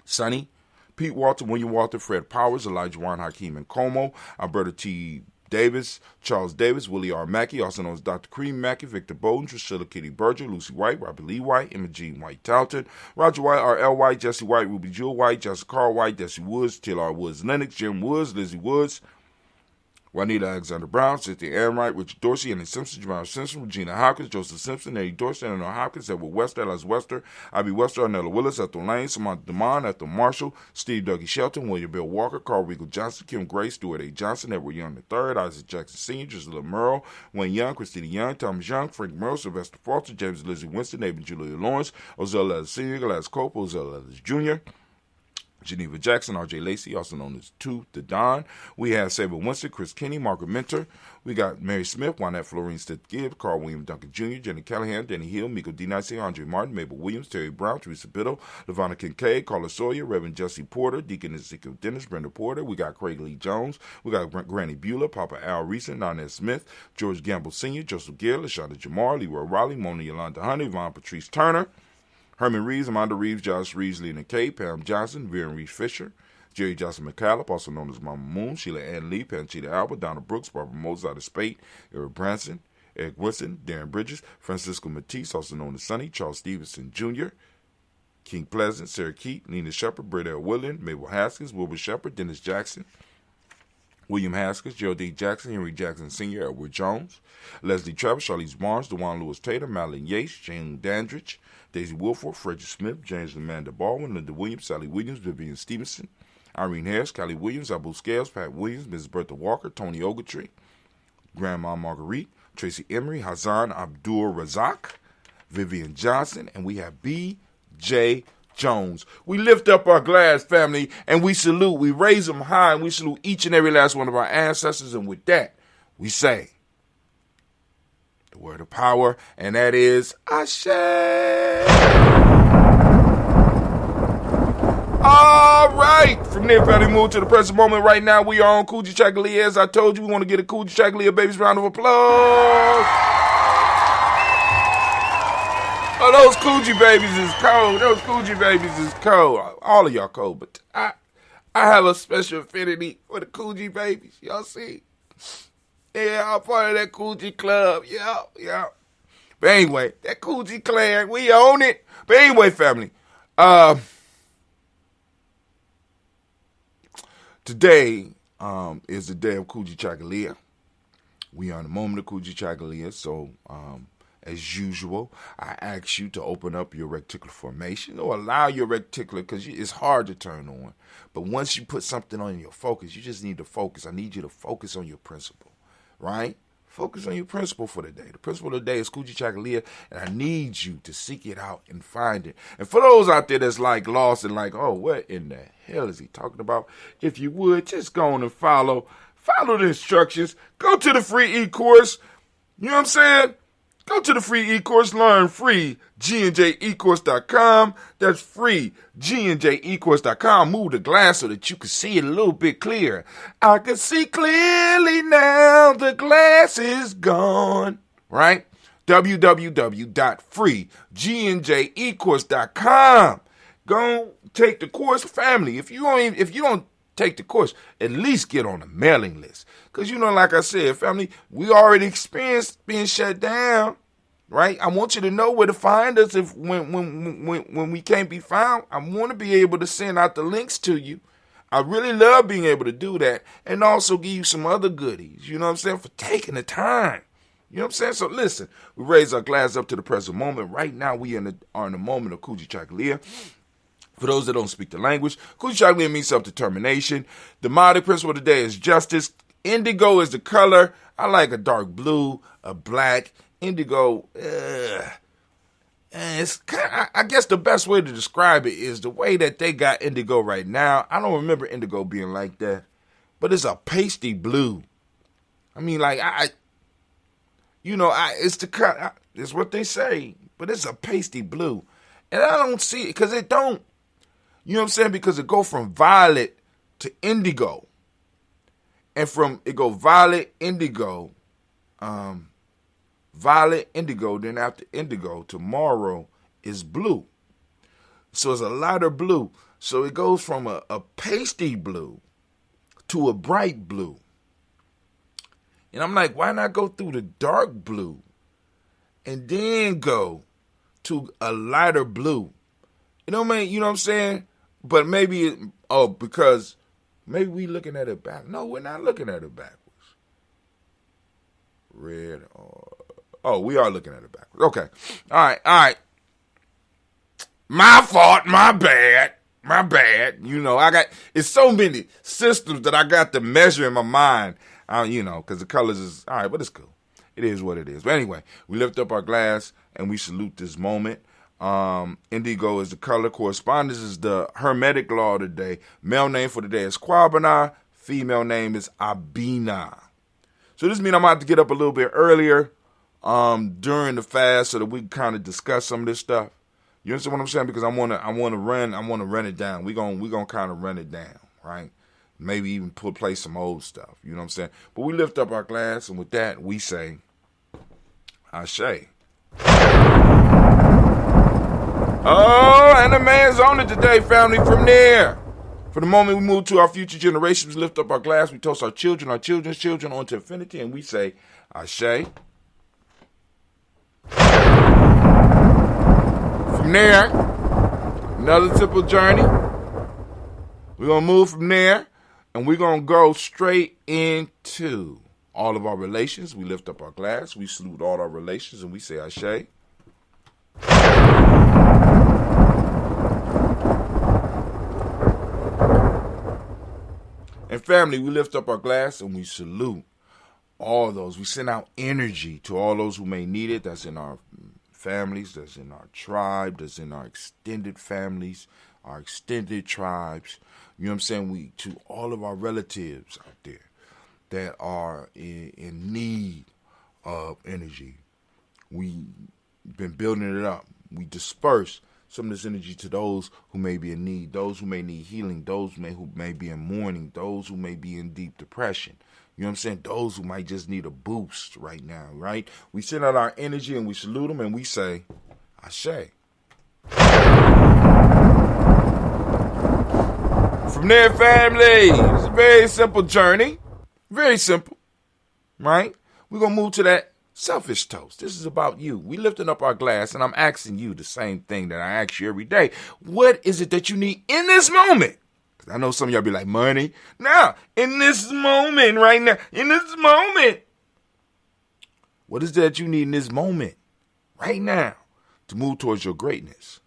Sonny, Pete Walter, William Walter, Fred Powers, Elijah Warren, Hakeem and Como, Alberta T. Davis, Charles Davis, Willie R. Mackey, also known as Dr. Cream Mackey, Victor Bowden, Drusilla Kitty Berger, Lucy White, Robert Lee White, Emma Jean White Talton, Roger White, R.L. White, Jesse White, Ruby Jewel White, Jessica Carl White, Jesse Woods, T.L.R. Woods Lennox, Jim Woods, Lizzie Woods, Juanita Alexander Brown, Cynthia Amright, Richard Dorsey, Annie Simpson, Jamar Simpson, Regina Hopkins, Joseph Simpson, Eddie Dorsey, Eleanor Hopkins, Edward West, Alice Wester, Ivy Wester, Arnella Willis, Ethel Lane, Samantha DeMond, Ethel Marshall, Steve Dougie Shelton, William Bill Walker, Carl Regal Johnson, Kim Gray, Stuart A. Johnson, Edward Young III, Isaac Jackson Sr., Gisela Merle, Wayne Young, Christina Young, Thomas Young, Frank Merle, Sylvester Foster, James Lizzie Winston, David Julia Lawrence, Ozell Leathers Sr., Gladys Cope, Ozell Leathers Jr., Geneva Jackson, R.J. Lacey, also known as Tooth the Don. We have Sabre Winston, Chris Kinney, Margaret Mentor. We got Mary Smith, Juanette Florine Stith Gibbs, Carl William Duncan Jr., Jenny Callahan, Danny Hill, Miko D. Nicey, Andre Martin, Mabel Williams, Terry Brown, Teresa Biddle, Lavonna Kincaid, Carla Sawyer, Reverend Jesse Porter, Deacon Ezekiel Dennis, Brenda Porter. We got Craig Lee Jones. We got Granny Beulah, Papa Al Reese, Nanette Smith, George Gamble Sr., Joseph Gill, Lashonda Jamar, Leroy Raleigh, Mona Yolanda Honey, Yvonne Patrice Turner, Herman Reeves, Amanda Reeves, Josh Reeves, Lena Kay, Pam Johnson, Viren Reeves Fisher, Jerry Johnson McCallop, also known as Mama Moon, Sheila Ann Lee, Panchita Albert, Donna Brooks, Barbara Moses out of Spate, Eric Branson, Eric Woodson, Darren Bridges, Francisco Matisse, also known as Sonny, Charles Stevenson Jr., King Pleasant, Sarah Keat, Nina Shepard, Britt L. William, Mabel Haskins, Wilbur Shepard, Dennis Jackson, William Haskins, Geraldine Jackson, Henry Jackson Sr., Edward Jones, Leslie Travis, Charlize Barnes, DeJuan Lewis Tatum, Madeline Yates, Jane Dandridge, Daisy Wilford, Frederick Smith, James Amanda Baldwin, Linda Williams, Sally Williams, Vivian Stevenson, Irene Harris, Callie Williams, Abu Scales, Pat Williams, Mrs. Bertha Walker, Tony Ogletree, Grandma Marguerite, Tracy Emery, Hazan Abdul Razak, Vivian Johnson, and we have B.J. Jones. We lift up our glass, family, and we salute. We raise them high, and we salute each and every last one of our ancestors. And with that, we say the word of power, and that is Ashe. All right, from there, family, move to the present moment. Right now, we are on Kujichagulia. As I told you, we want to get a Kujichagulia babies round of applause. Oh, those Coogee babies is cold. Those Coogee babies is cold. All of y'all cold, but I have a special affinity for the Coogee babies. Y'all see? Yeah, I'm part of that Coogee club. Yeah. But anyway, that Coogee clan, we own it. But anyway, family, today is the day of Kujichagulia. We are in the moment of Kujichagulia, so as usual, I ask you to open up your reticular formation or allow your reticular, because it's hard to turn on. But once you put something on your focus, you just need to focus. I need you to focus on your principle, right? Focus on your principle for the day. The principle of the day is Kujichagulia, and I need you to seek it out and find it. And for those out there that's like lost and like, oh, what in the hell is he talking about? If you would, just go on and follow the instructions. Go to the free e-course. You know what I'm saying? Go to the free e-course, learn free, GNJecourse.com. That's free, GNJecourse.com. Move the glass so that you can see it a little bit clearer. I can see clearly now, the glass is gone, right? www.freegnjecourse.com. Go take the course, family. If you don't take the course, at least get on the mailing list. Because, like I said, family, we already experienced being shut down, right? I want you to know where to find us when we can't be found. I want to be able to send out the links to you. I really love being able to do that and also give you some other goodies, you know what I'm saying, for taking the time. You know what I'm saying? So listen, we raise our glass up to the present moment. Right now, we are in the moment of Kujichagulia. For those that don't speak the language, Kujichagulia means self-determination. The motto principle of the day is justice. Indigo is the color. I like a dark blue, a black. Indigo, it's I guess the best way to describe it is the way that they got indigo right now. I don't remember indigo being like that, but it's a pasty blue. I mean, like, it's the color. It's what they say, but it's a pasty blue. And I don't see it because it don't. You know what I'm saying? Because it go from violet to indigo. And it go violet, indigo, violet, indigo, then after indigo, tomorrow is blue. So it's a lighter blue. So it goes from a pasty blue to a bright blue. And I'm like, why not go through the dark blue and then go to a lighter blue? You know what I mean? You know what I'm saying? But maybe, because maybe we looking at it back. No, we're not looking at it backwards. Red. We are looking at it backwards. Okay. All right. My fault. My bad. It's so many systems that I got to measure in my mind. Because the colors is, all right, but it's cool. It is what it is. But anyway, we lift up our glass and we salute this moment. Indigo is the color. Correspondence is the Hermetic law of the day. Male name for the day is Kwabena. Female name is Abina. So this means I'm going to have to get up a little bit earlier during the fast so that we can kind of discuss some of this stuff. You understand what I'm saying? Because I want to run it down. We're gonna kind of run it down, right? Maybe even play some old stuff. You know what I'm saying? But we lift up our glass, and with that we say, Ashe. Oh, and the man's on it today, family. From there, for the moment we move to our future generations, we lift up our glass, we toast our children's children onto infinity, and we say, Ashe. From there, another simple journey. We're going to move from there, and we're going to go straight into all of our relations. We lift up our glass, we salute all our relations, and we say Ashe. And family, we lift up our glass and we salute all those. We send out energy to all those who may need it. That's in our families, that's in our tribe, that's in our extended families, our extended tribes. You know what I'm saying? To all of our relatives out there that are in need of energy. We've been building it up. We disperse some of this energy to those who may be in need, those who may need healing, those who may be in mourning, those who may be in deep depression. You know what I'm saying? Those who might just need a boost right now, right? We send out our energy and we salute them and we say, Ashe. From there, family, it's a very simple journey. Very simple, right? We're going to move to that selfish toast. This is about you. We lifting up our glass, and I'm asking you the same thing that I ask you every day. What is it that you need in this moment? Because I know some of y'all be like, money. Now, in this moment right now, in this moment, what is it that you need in this moment right now to move towards your greatness?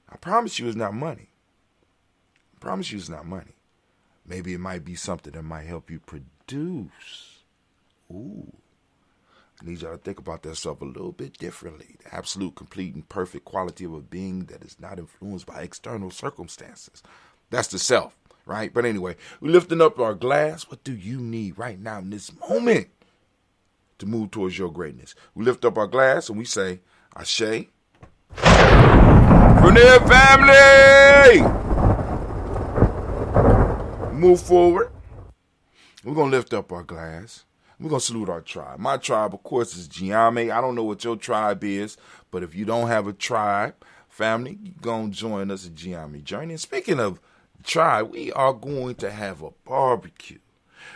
I promise you it's not money. I promise you it's not money. Maybe it might be something that might help you produce. Ooh. I need y'all to think about that stuff a little bit differently. The absolute, complete, and perfect quality of a being that is not influenced by external circumstances. That's the self, right? But anyway, we're lifting up our glass. What do you need right now in this moment to move towards your greatness? We lift up our glass and we say, Ashe. From there, family! Move forward. We're going to lift up our glass. We're going to salute our tribe. My tribe, of course, is Gye-Nyame. I don't know what your tribe is, but if you don't have a tribe, family, you're going to join us at Gye-Nyame Journey. And speaking of tribe, we are going to have a barbecue.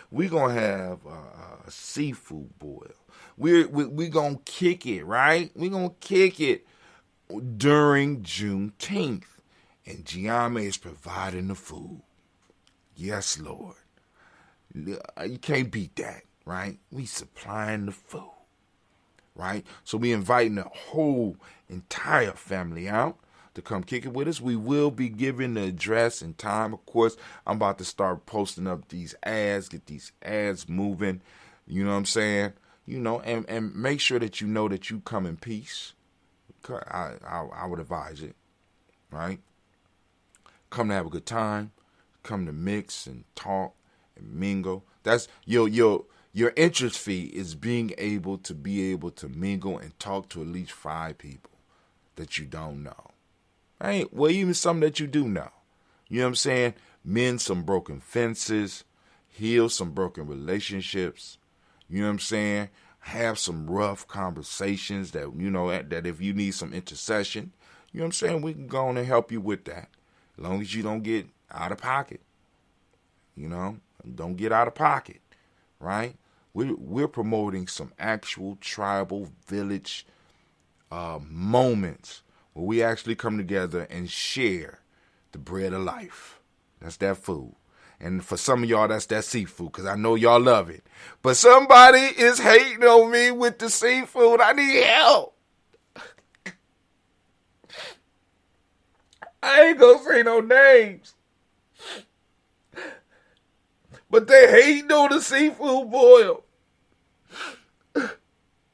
We're going to have a seafood boil. We're going to kick it, right? We're going to kick it during Juneteenth. And Gye-Nyame is providing the food. Yes, Lord. You can't beat that. Right? We supplying the food. Right? So we inviting the whole entire family out to come kick it with us. We will be giving the address and time. Of course, I'm about to start posting up these ads, get these ads moving. You know what I'm saying? You know, and make sure that you know that you come in peace. I would advise it. Right? Come to have a good time. Come to mix and talk and mingle. That's your interest fee is being able to mingle and talk to at least 5 people that you don't know. Right? Well, even some that you do know. You know what I'm saying? Mend some broken fences, heal some broken relationships. You know what I'm saying? Have some rough conversations that, you know, that if you need some intercession, you know what I'm saying? We can go on and help you with that. As long as you don't get out of pocket. You know? Don't get out of pocket. Right? We're promoting some actual tribal village moments where we actually come together and share the bread of life. That's that food. And for some of y'all, that's that seafood, because I know y'all love it. But somebody is hating on me with the seafood. I need help. I ain't gonna say no names. But they hating on the seafood boil.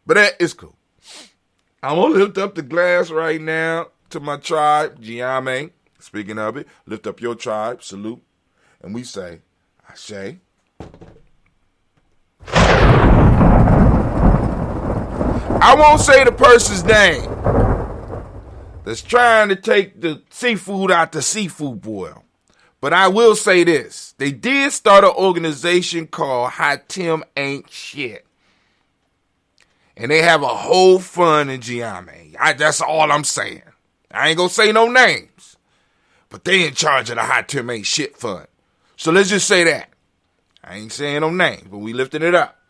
But that is cool. I'm going to lift up the glass right now to my tribe, Gye-Nyame. Speaking of it, lift up your tribe, salute. And we say, Ashe. I won't say the person's name that's trying to take the seafood out the seafood boil. But I will say this. They did start an organization called How Tim Ain't Shit. And they have a whole fund in Gye-Nyame. That's all I'm saying. I ain't gonna say no names. But they in charge of the How Tim Ain't Shit fund. So let's just say that. I ain't saying no names, but we lifting it up.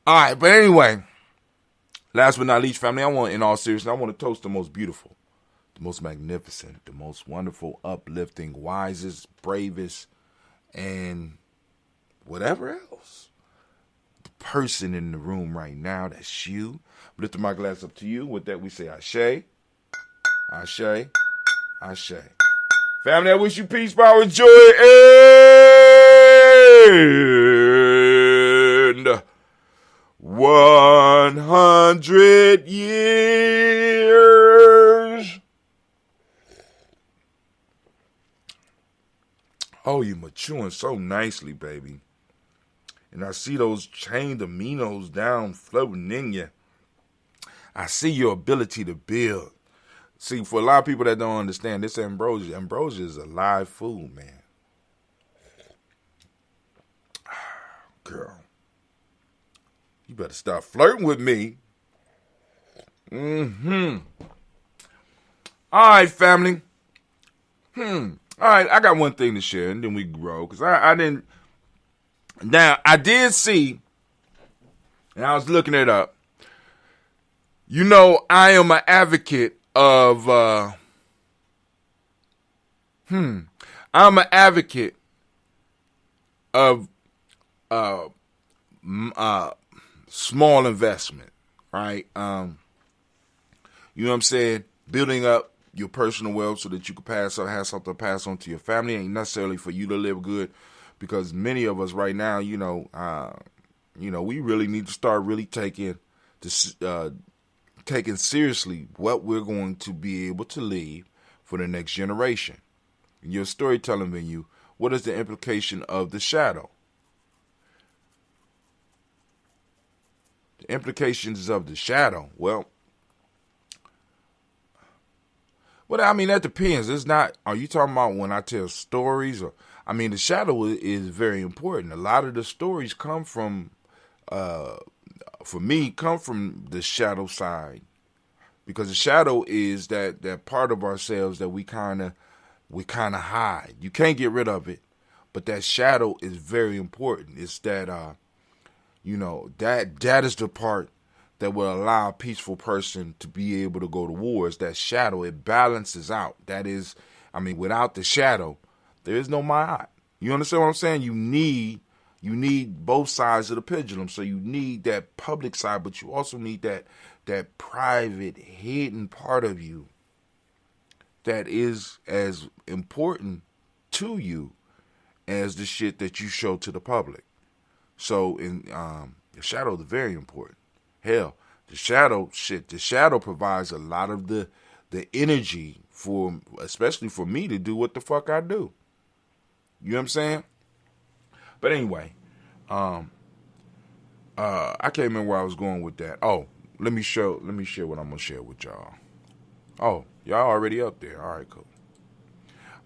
All right, but anyway, last but not least, family, in all seriousness, I want to toast the most beautiful, the most magnificent, the most wonderful, uplifting, wisest, bravest, and whatever else. The person in the room right now, that's you. I'm lifting my glass up to you. With that, we say Ashe, Ashe, Ashe. Family, I wish you peace, power, joy, and 100 years. Oh, you're maturing so nicely, baby. And I see those chained aminos down floating in you. I see your ability to build. See, for a lot of people that don't understand, this ambrosia is a live food, man. Girl, you better stop flirting with me. All right, family. All right, I got one thing to share, and then we grow. Because I didn't... Now, I did see, and I was looking it up. You know, I am an advocate of... I'm an advocate of small investment, right? You know what I'm saying? Building up your personal wealth so that you can have something to pass on to your family. Ain't necessarily for you to live good, because many of us right now, we really need to start really taking seriously what we're going to be able to leave for the next generation. In your storytelling venue, what is the implication of the shadow? The implications of the shadow. Well, I mean, that depends. It's not, are you talking about when I tell stories? Or, I mean, the shadow is very important. A lot of the stories come from, for me, come from the shadow side. Because the shadow is that part of ourselves that we kind of hide. You can't get rid of it, but that shadow is very important. It's that, that is the part that will allow a peaceful person to be able to go to war. It's that shadow. It balances out. That is, I mean, without the shadow, there is no ma'at. You understand what I'm saying? You need both sides of the pendulum. So you need that public side, but you also need that private, hidden part of you that is as important to you as the shit that you show to the public. So the shadow is very important. Hell, the shadow provides a lot of the energy especially for me to do what the fuck I do. You know what I'm saying? But anyway, I can't remember where I was going with that. Oh, let me share what I'm gonna share with y'all. Oh, y'all already up there. All right, cool.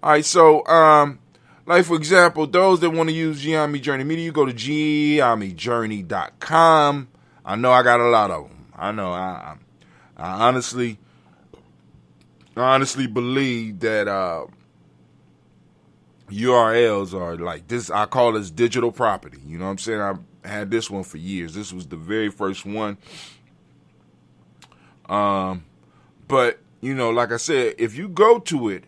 All right, so like for example, those that want to use Gye-Nyame Journey Media, you go to GyeNyameJourney.com. I know I got a lot of them. I know. I honestly believe that URLs are like this. I call this digital property. You know what I'm saying? I've had this one for years. This was the very first one. But like I said, if you go to it,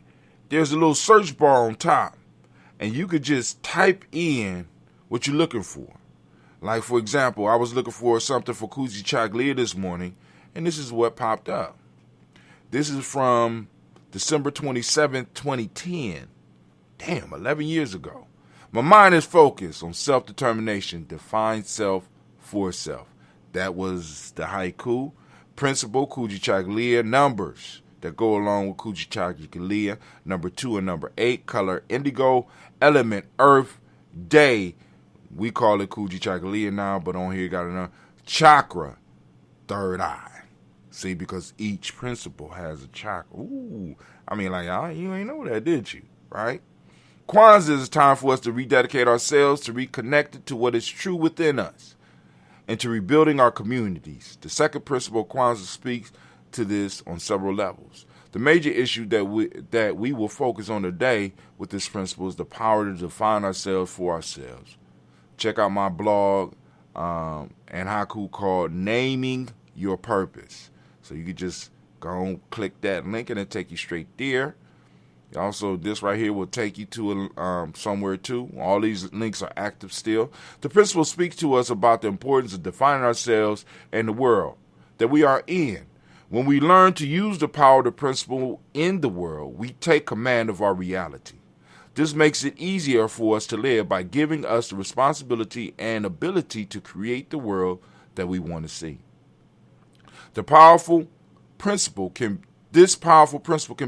there's a little search bar on top, and you could just type in what you're looking for. Like, for example, I was looking for something for Kujichagulia this morning, and this is what popped up. This is from December 27th, 2010. Damn, 11 years ago. My mind is focused on self-determination, define self for self. That was the haiku. Principle, Kujichagulia, numbers. that go along with Kujichagulia. Number 2 and number 8, color indigo, element earth, day. We call it Kujichagulia now, but on here you got another chakra, third eye. See, because each principle has a chakra. Ooh, I mean, like, you ain't know that, did you? Right? Kwanzaa is a time for us to rededicate ourselves, to reconnect to what is true within us, and to rebuilding our communities. The second principle of Kwanzaa speaks to this on several levels. The major issue that we will focus on today with this principle is the power to define ourselves for ourselves. Check out my blog and haiku called Naming Your Purpose. So you can just go and click that link and it'll take you straight there. Also, this right here will take you to somewhere too. All these links are active still. The principle speaks to us about the importance of defining ourselves and the world that we are in. When we learn to use the power of the principle in the world, we take command of our reality. This makes it easier for us to live by giving us the responsibility and ability to create the world that we want to see. This powerful principle can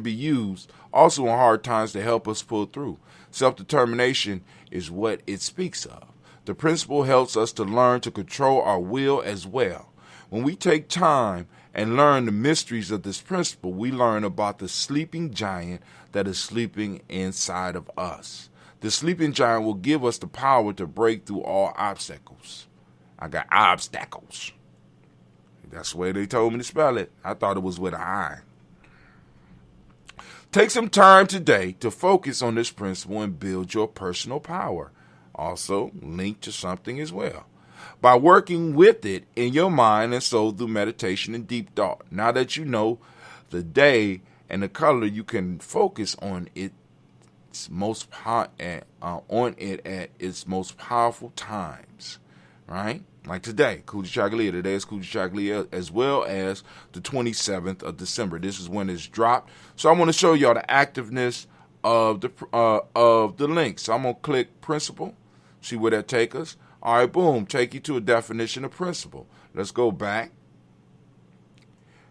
be used also in hard times to help us pull through. Self-determination is what it speaks of. The principle helps us to learn to control our will as well. When we take time and learn the mysteries of this principle, we learn about the sleeping giant that is sleeping inside of us. The sleeping giant will give us the power to break through all obstacles. I got obstacles. That's the way they told me to spell it. I thought it was with an I. Take some time today to focus on this principle and build your personal power. Also, linked to something as well. By working with it in your mind and soul through meditation and deep thought. Now that you know the day and the color, you can focus on its most at its most powerful times, right? Like today, Kujichagulia. Today is Kujichagulia, as well as the 27th of December. This is when it's dropped. So I want to show y'all the activeness of the links. So I'm gonna click principle, see where that take us. All right, boom, take you to a definition of principle. Let's go back.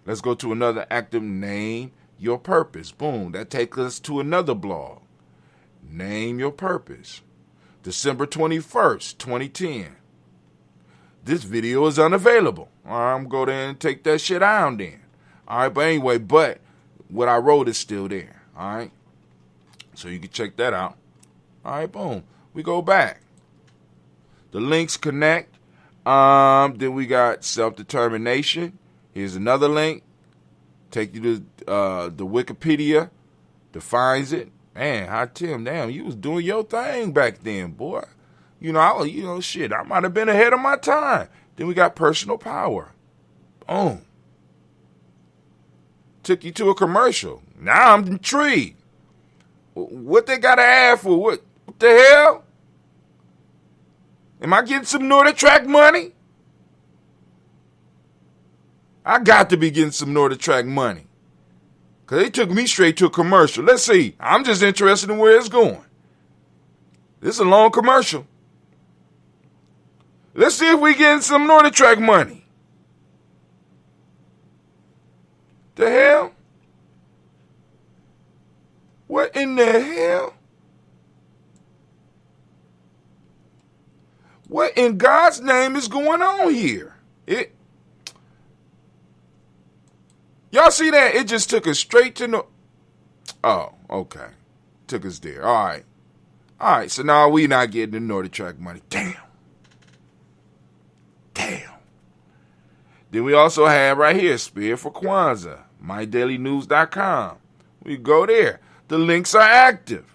Let's go to another active, name your purpose. Boom, that takes us to another blog. Name your purpose. December 21st, 2010. This video is unavailable. All right, I'm going to go there and take that shit down then. All right, but anyway, but what I wrote is still there. All right, so you can check that out. All right, boom. We go back. The links connect. Then we got self-determination. Here's another link. Take you to the Wikipedia. Defines it. Man, hi Tim, damn, you was doing your thing back then, boy. Shit, I might have been ahead of my time. Then we got personal power. Boom. Took you to a commercial. Now I'm intrigued. What they got to add for? What the hell? Am I getting some NordicTrack money? I got to be getting some NordicTrack money. Because they took me straight to a commercial. Let's see. I'm just interested in where it's going. This is a long commercial. Let's see if we getting some NordicTrack money. The hell? What in the hell? What in God's name is going on here? Y'all see that? It just took us straight to no. Oh, okay. Took us there. All right. All right. So now we not getting the NordicTrack money. Damn. Then we also have right here, Spirit for Kwanzaa, MyDailyNews.com. We go there. The links are active.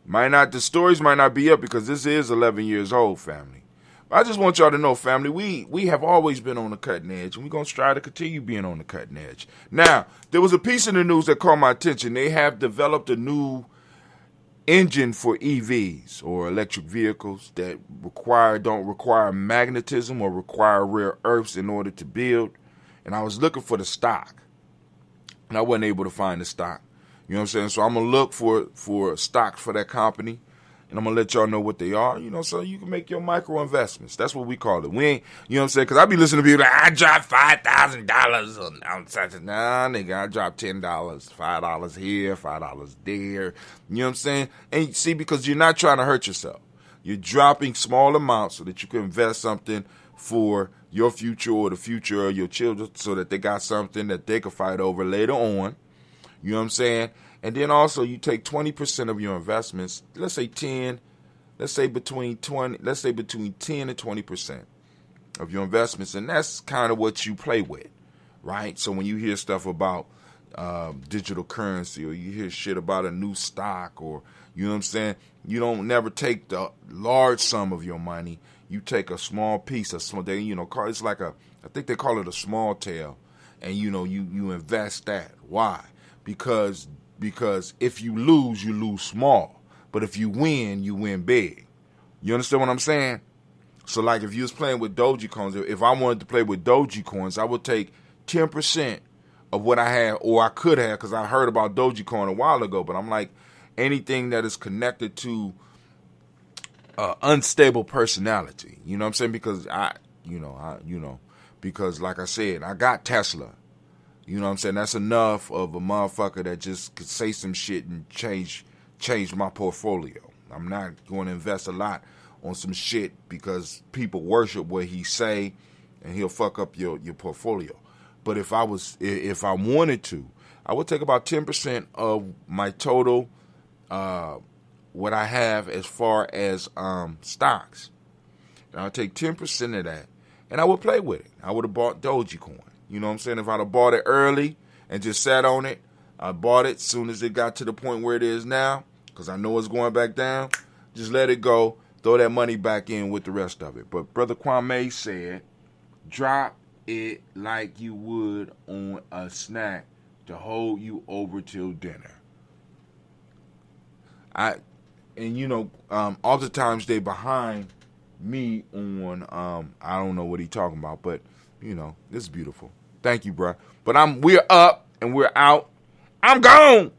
The stories might not be up because this is 11 years old, family. But I just want y'all to know, family, we have always been on the cutting edge, and we're going to strive to continue being on the cutting edge. Now, there was a piece in the news that caught my attention. They have developed a new engine for EVs or electric vehicles that don't require magnetism or require rare earths in order to build. And I was looking for the stock, and I wasn't able to find the stock. You know what I'm saying? So I'm going to look for stock for that company. And I'm going to let y'all know what they are, so you can make your micro investments. That's what we call it. We ain't, you know what I'm saying? Because I be listening to people like, I dropped $5,000 on such. Nah, nigga, I dropped $10, $5 here, $5 there. You know what I'm saying? And see, because you're not trying to hurt yourself. You're dropping small amounts so that you can invest something for your future or the future of your children so that they got something that they can fight over later on. You know what I'm saying? And then also you take 20% of your investments, let's say between 10 and 20% of your investments, and that's kind of what you play with, right? So when you hear stuff about digital currency, or you hear shit about a new stock, or you know what I'm saying, you don't never take the large sum of your money. You take a small piece, it's like I think they call it a small tail, and you invest that. Why? Because if you lose small. But if you win big. You understand what I'm saying? So like if you was playing with Doji coins, if I wanted to play with Doji coins, I would take 10% of what I had, or I could have, because I heard about Doji coin a while ago, but I'm like, anything that is connected to unstable personality. You know what I'm saying? Because because like I said, I got Tesla. You know what I'm saying? That's enough of a motherfucker that just could say some shit and change my portfolio. I'm not going to invest a lot on some shit because people worship what he say, and he'll fuck up your portfolio. But if I wanted to, I would take about 10% of my total, what I have as far as stocks. And I'll take 10% of that, and I would play with it. I would have bought Dogecoin. You know what I'm saying? If I'd have bought it early and just sat on it, I bought it as soon as it got to the point where it is now, because I know it's going back down. Just let it go. Throw that money back in with the rest of it. But Brother Kwame said, drop it like you would on a snack to hold you over till dinner. Oftentimes they behind me on, I don't know what he talking about, but, this is beautiful. Thank you, bro. But we're up and we're out. I'm gone.